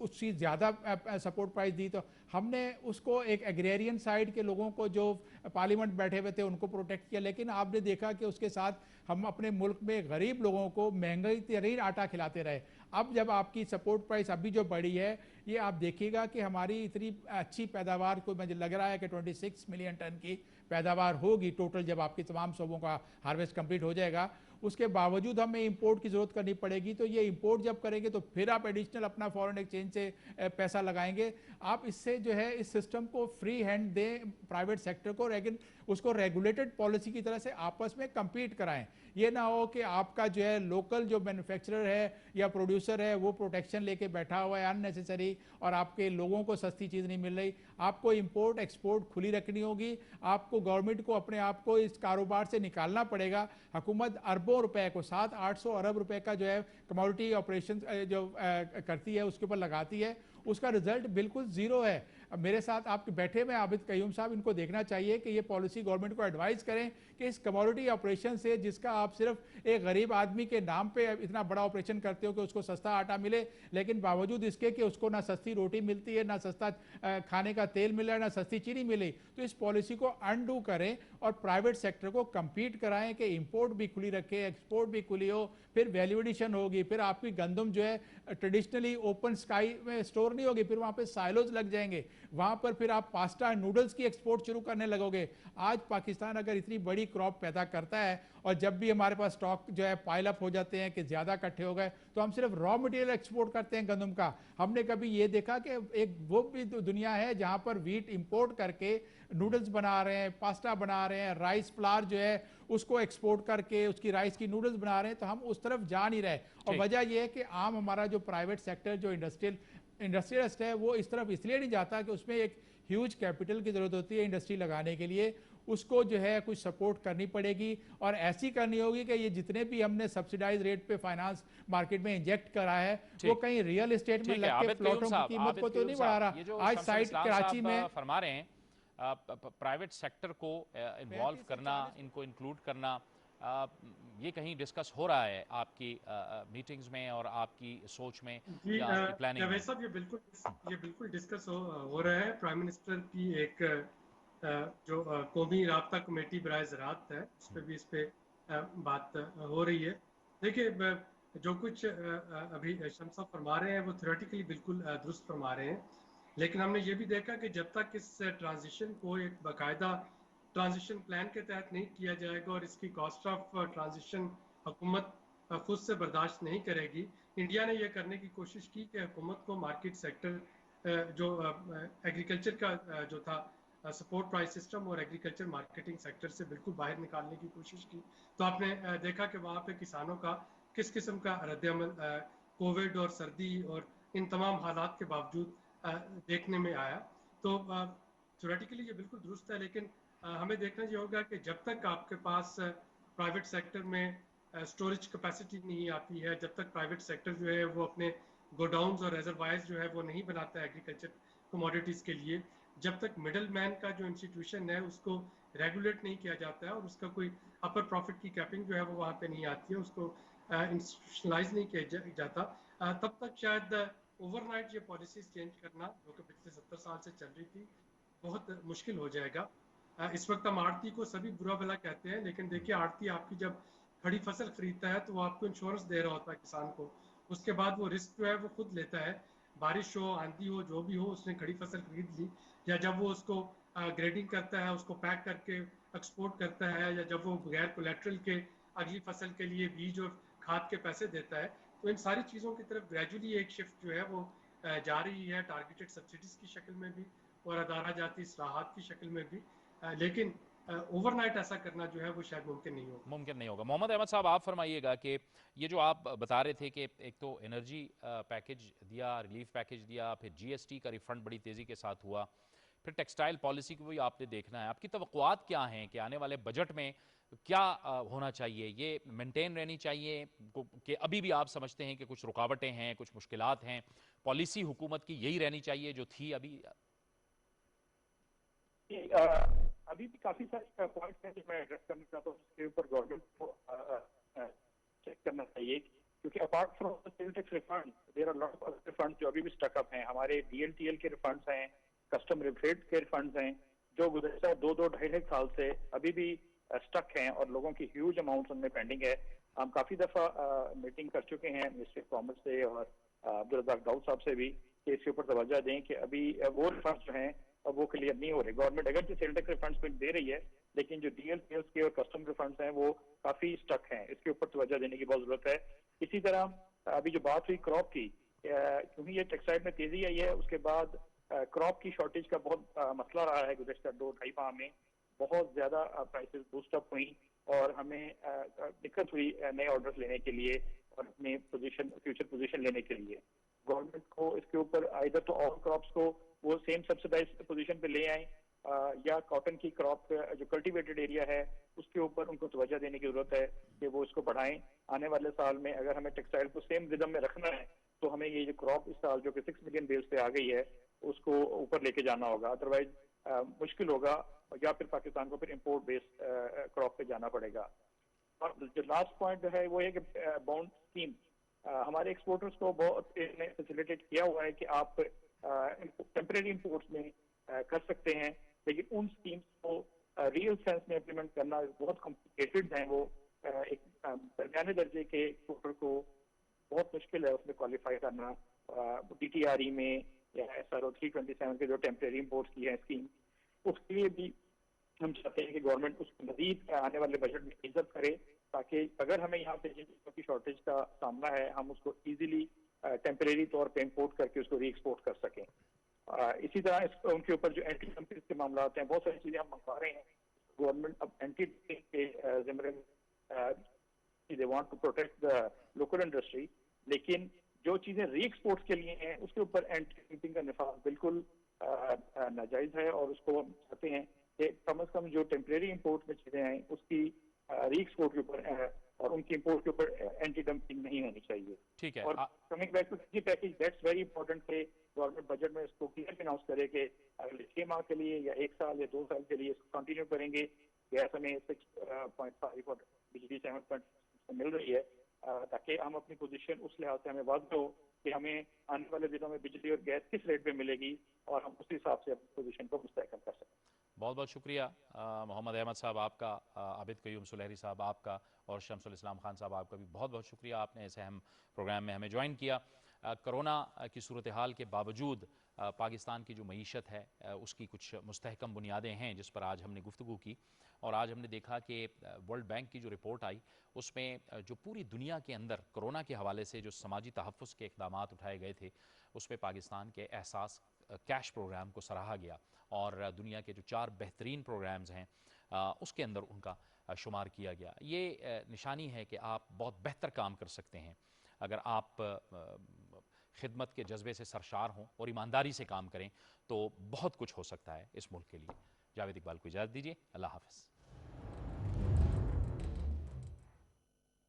उसकी ज़्यादा सपोर्ट प्राइस दी, तो हमने उसको एक एग्रेरियन साइड के लोगों को जो पार्लियामेंट बैठे हुए थे उनको प्रोटेक्ट किया। लेकिन आपने देखा कि उसके साथ हम अपने मुल्क में गरीब लोगों को महंगाई तरीन आटा खिलाते रहे। अब जब आपकी सपोर्ट प्राइस अभी जो बढ़ी है, ये आप देखिएगा कि हमारी इतनी अच्छी पैदावार को मुझे लग रहा है कि 26 मिलियन टन की पैदावार होगी टोटल जब आपकी तमाम शोबों का हार्वेस्ट कंप्लीट हो जाएगा। उसके बावजूद हमें इंपोर्ट की ज़रूरत करनी पड़ेगी। तो ये इंपोर्ट जब करेंगे तो फिर आप एडिशनल अपना फॉरेन एक्सचेंज से पैसा लगाएंगे। आप इससे जो है इस सिस्टम को फ्री हैंड दें प्राइवेट सेक्टर को, लेकिन उसको रेगुलेटेड पॉलिसी की तरह से आपस में compete कराएं। ये ना हो कि आपका जो है लोकल जो मैन्युफैक्चरर है या प्रोड्यूसर है वो प्रोटेक्शन लेके बैठा हुआ है अननेसेसरी और आपके लोगों को सस्ती चीज़ नहीं मिल रही। आपको इंपोर्ट एक्सपोर्ट खुली रखनी होगी। आपको गवर्नमेंट को अपने आप को इस कारोबार से निकालना पड़ेगा। हुकूमत अरबों रुपए को 700-800 अरब रुपए का जो है कमोडिटी ऑपरेशन जो करती है उसके ऊपर लगाती है, उसका रिजल्ट बिल्कुल जीरो है। मेरे साथ आप बैठे में आबिद कयूम साहब, इनको देखना चाहिए कि ये पॉलिसी गवर्नमेंट को एडवाइस करें कि इस कमोडिटी ऑपरेशन से जिसका आप सिर्फ एक गरीब आदमी के नाम पे इतना बड़ा ऑपरेशन करते हो कि उसको सस्ता आटा मिले, लेकिन बावजूद इसके कि उसको ना सस्ती रोटी मिलती है, ना सस्ता खाने का तेल मिल रहा है, ना सस्ती चीनी मिली, तो इस पॉलिसी को अनडू करें और प्राइवेट सेक्टर को कम्पीट कराएं कि इंपोर्ट भी खुली रखे, एक्सपोर्ट भी खुली हो, फिर वैल्यू एडिशन होगी, फिर आपकी गंदम जो है ट्रेडिशनली ओपन स्काई में स्टोर नहीं होगी, फिर वहाँ पे साइलोज लग जाएंगे, वहाँ पर फिर आप पास्ता नूडल्स की एक्सपोर्ट शुरू करने लगोगे। आज पाकिस्तान अगर इतनी बड़ी क्रॉप पैदा करता है और जब भी हमारे पास स्टॉक जो है पाइल अप हो जाते हैं कि ज़्यादा इकट्ठे हो गए, तो हम सिर्फ रॉ मटेरियल एक्सपोर्ट करते हैं गंदम का। हमने कभी ये देखा कि एक वो भी दुनिया है जहाँ पर वीट इंपोर्ट करके नूडल्स बना रहे हैं, पास्ता बना रहे हैं, राइस फ्लावर जो है उसको एक्सपोर्ट करके उसकी राइस की नूडल्स बना रहे हैं, तो हम उस तरफ जा नहीं रहे। और वजह यह है कि आम हमारा जो प्राइवेट सेक्टर जो इंडस्ट्रियलिस्ट है वो इस तरफ इसलिए नहीं जाता कि उसमें एक ह्यूज कैपिटल की जरूरत होती है इंडस्ट्री लगाने के लिए, उसको जो है कुछ सपोर्ट करनी पड़ेगी और ऐसी करनी होगी कि ये जितने भी हमने सब्सिडाइज रेट पे फाइनेंस मार्केट में इंजेक्ट करा है वो कहीं रियल एस्टेट में लग के प्लॉटों की कीमत को तो नहीं बढ़ा रहा। आज साइट कराची में फरमा रहे हैं प्राइवेट सेक्टर को इन्वॉल्व करना, इनको इंक्लूड करना, ये कहीं डिस्कस हो रहा है आपकी मीटिंग्स में और आपकी सोच में या आपकी प्लानिंग में? साहब ये बिल्कुल डिस्कस हो रहा है। प्राइम मिनिस्टर की एक जो कौमी राब्ता कमेटी बराए ज़राअत है उस पर भी इस पे बात हो रही है। देखिए जो कुछ अभी शम्स साहब फरमा रहे हैं वो थ्योरेटिकली बिल्कुल दुरुस्त फरमा रहे हैं, लेकिन हमने ये भी देखा कि जब तक इस ट्रांजिशन को एक बाकायदा ट्रांजिशन प्लान के तहत नहीं किया जाएगा और इसकी कॉस्ट ऑफ ट्रांजिशन हुकूमत खुद से बर्दाश्त नहीं करेगी। इंडिया ने यह करने की कोशिश की कि हुकूमत को मार्केट सेक्टर जो एग्रीकल्चर का जो था सपोर्ट प्राइस सिस्टम और एग्रीकल्चर मार्केटिंग सेक्टर से बिल्कुल बाहर निकालने की कोशिश की। तो आपने देखा कि वहाँ पे किसानों का किस किस्म का रद्द-ए-अमल कोविड और सर्दी और इन तमाम हालात के बावजूद देखने में आया। तो थ्योरेटिकली ये बिल्कुल दुरुस्त है, लेकिन हमें देखना ये होगा कि जब तक आपके पास प्राइवेट सेक्टर में स्टोरेज कैपेसिटी नहीं आती है, जब तक प्राइवेट सेक्टर जो है वो अपने गोडाउन्स और रिजर्वायर्स जो है वो नहीं बनाता है एग्रीकल्चर कमोडिटीज़ के लिए, जब तक मिडल मैन का जो इंस्टीट्यूशन है उसको रेगुलेट नहीं किया जाता है और उसका कोई अपर प्रॉफिट की कैपिंग जो है वो वहाँ पे नहीं आती है, उसको इंस्टीट्यूशनलाइज नहीं किया जाता, तब तक शायद ओवरनाइट ये पॉलिसीज चेंज करना जो कि पिछले 70 साल से चल रही थी बहुत मुश्किल हो जाएगा। इस वक्त हम आड़ती को सभी बुरा भला कहते हैं, लेकिन देखिए आड़ती आपकी जब खड़ी फसल खरीदता है तो वो आपको इंश्योरेंस दे रहा होता है किसान को, उसके बाद वो रिस्क जो है वो खुद लेता है। बारिश हो, आंधी हो, जो भी हो, उसने खड़ी फसल खरीद ली, या जब वो उसको ग्रेडिंग करता है, उसको पैक करके एक्सपोर्ट करता है, या जब वो बगैर कोलेट्रल के अगली फसल के लिए बीज और खाद के पैसे देता है, तो इन सारी चीज़ों की तरफ ग्रेजुअली एक शिफ्ट जो है वो जा रही है, टारगेटेड सब्सिडीज की शक्ल में भी और अदारा जाती इस्लाहात की शक्ल में भी, लेकिन ओवरनाइट ऐसा करना जो है वो शायद मुमकिन नहीं होगा। मोहम्मद अहमद साहब, आप फरमाइएगा कि ये जो आप बता रहे थे कि एक तो एनर्जी पैकेज दिया, रिलीफ पैकेज दिया, फिर जीएसटी का रिफंड बड़ी तेज़ी के साथ हुआ, फिर टेक्सटाइल पॉलिसी को भी आपने देखना है, आपकी तवक्कुआत क्या हैं कि आने वाले बजट में क्या होना चाहिए? ये मेंटेन रहनी चाहिए कि अभी भी आप समझते हैं कि कुछ रुकावटें हैं, कुछ मुश्किलात हैं, पॉलिसी हुकूमत की यही रहनी चाहिए जो थी अभी? अभी भी काफी सारे पॉइंट्स हैं जो मैं एड्रेस करना चाहता हूँ, उसके ऊपर गवर्नमेंट को चेक करना चाहिए, क्योंकि apart from the sale tax refund there are lot of other refunds जो अभी भी स्टक अप हैं। हमारे डीएलटीएल के रिफंड्स हैं, कस्टम रिबेट के रिफंड्स हैं, जो गुज़श्ता 2-2.5 साल से अभी भी स्टक हैं और लोगों की ह्यूज अमाउंट्स उनमें पेंडिंग है। हम काफी दफा मीटिंग कर चुके हैं मिनिस्ट्री ऑफ कॉमर्स से और अब्दुल रज़ाक दाऊद साहब से भी, कि इसके ऊपर तवज्जो दें कि अभी वो रिफंड्स जो हैं अब वो क्लियर नहीं हो रहे। गवर्नमेंट अगर जो सेल टैक्स रिफंड्स में दे रही है, लेकिन जो डीएल सेल्स के और कस्टम रिफंड्स हैं वो काफी स्टक हैं, इसके ऊपर तवज्जो देने की बहुत जरूरत है। इसी तरह अभी जो बात हुई क्रॉप की, क्योंकि ये टेक्सटाइल में तेजी आई है, उसके बाद क्रॉप की शॉर्टेज का बहुत मसला रहा है गुज़श्ता 2-2.5 माह में। बहुत ज्यादा प्राइसेस बूस्टअप हुई और हमें दिक्कत हुई नए ऑर्डर्स लेने के लिए और अपने फ्यूचर पोजीशन लेने के लिए। गवर्नमेंट को इसके ऊपर आइदर तो ऑल क्रॉप्स को वो सेम सब्सिडाइज पोजीशन पे ले आए, या कॉटन की क्रॉप जो कल्टीवेटेड एरिया है उसके ऊपर उनको तवज्जो देने की जरूरत है कि वो इसको बढ़ाएं। आने वाले साल में अगर हमें टेक्सटाइल को सेम रिदम में रखना है तो हमें ये जो क्रॉप इस साल जो कि 6 मिलियन बेल्स पे आ गई है उसको ऊपर लेके जाना होगा, अदरवाइज मुश्किल होगा, या फिर पाकिस्तान को फिर इम्पोर्ट बेस्ड क्रॉप पे जाना पड़ेगा। और जो लास्ट पॉइंट है वो है कि बॉन्ड स्कीम हमारे एक्सपोर्टर्स को बहुत फैसिलिटेट किया हुआ है कि आप टेम्परेरी इम्पोर्ट्स में कर सकते हैं, लेकिन उन स्कीम्स को रियल सेंस में इम्प्लीमेंट करना बहुत कॉम्प्लिकेटेड है। वो एक दरमियाने दर्जे के एक्सपोर्टर को बहुत मुश्किल है उसमें क्वालिफाई करना। DTRE में या SRO 327 के जो टेम्परेरी इम्पोर्ट्स की है स्कीम, उसके लिए भी हम चाहते हैं कि गवर्नमेंट उसको मजीद आने वाले बजट में इज्जत करे, ताकि अगर हमें यहाँ पे जिन चीज़ों की शॉर्टेज का सामना है हम उसको इजीली टेम्परेरी तौर पे इंपोर्ट करके उसको री एक्सपोर्ट कर सकें। इसी तरह उनके ऊपर जो एंटी डंपिंग के मामला हैं, बहुत सारी चीजें हम मंगवा रहे हैं। गवर्नमेंट अब एंटी डंपिंग के जिम्मेदार they want to protect the local industry, लेकिन जो चीजें री एक्सपोर्ट के लिए हैं उसके ऊपर एंटी डंपिंग का निफाज बिल्कुल नाजायज है, और उसको हम चाहते हैं कि कम से कम जो टेम्परेरी इम्पोर्ट में चीजें हैं उसकी री एक्सपोर्ट के ऊपर और उनकी इम्पोर्ट के ऊपर एंटी डंपिंग नहीं होनी चाहिए। ठीक है। और coming back to C package, that's very important कि गवर्नमेंट बजट में इसको क्लियर अनाउंस करे कि अगले 6 माह के लिए या 1 साल या 2 साल के लिए इसको कंटिन्यू करेंगे। गैस हमें 6.5 और बिजली 7.6 मिल रही है, ताकि हम अपनी पोजीशन उस लिहाज से हमें वाज़ेह हो कि हमें आने वाले दिनों में बिजली और गैस किस रेट पे मिलेगी और हम उस हिसाब से अपनी पोजीशन को मुस्तहकम कर सकें। बहुत बहुत शुक्रिया मोहम्मद अहमद साहब आपका, आबिद क़य्यूम सुलहरी साहब आपका, और शमसुल इस्लाम खान साहब आपका भी बहुत बहुत शुक्रिया, आपने इस अहम प्रोग्राम में हमें ज्वाइन किया। कोरोना की सूरत हाल के बावजूद पाकिस्तान की जो मईशत है उसकी कुछ मुस्तहकम बुनियादें हैं जिस पर आज हमने गुफ्तगू की, और आज हमने देखा कि वर्ल्ड बैंक की जो रिपोर्ट आई उसमें जो पूरी दुनिया के अंदर कोरोना के हवाले से जो समाजी तहफ़्फ़ुज़ के इक़दाम उठाए गए थे उसमें पाकिस्तान के एहसास कैश प्रोग्राम को सराहा गया, और दुनिया के जो 4 बेहतरीन प्रोग्राम्स हैं उसके अंदर उनका शुमार किया गया। ये निशानी है कि आप बहुत बेहतर काम कर सकते हैं अगर आप खिदमत के जज्बे से सरशार हों और ईमानदारी से काम करें, तो बहुत कुछ हो सकता है इस मुल्क के लिए। जावेद इकबाल को इजाज़त दीजिए, अल्लाह हाफ़िज़।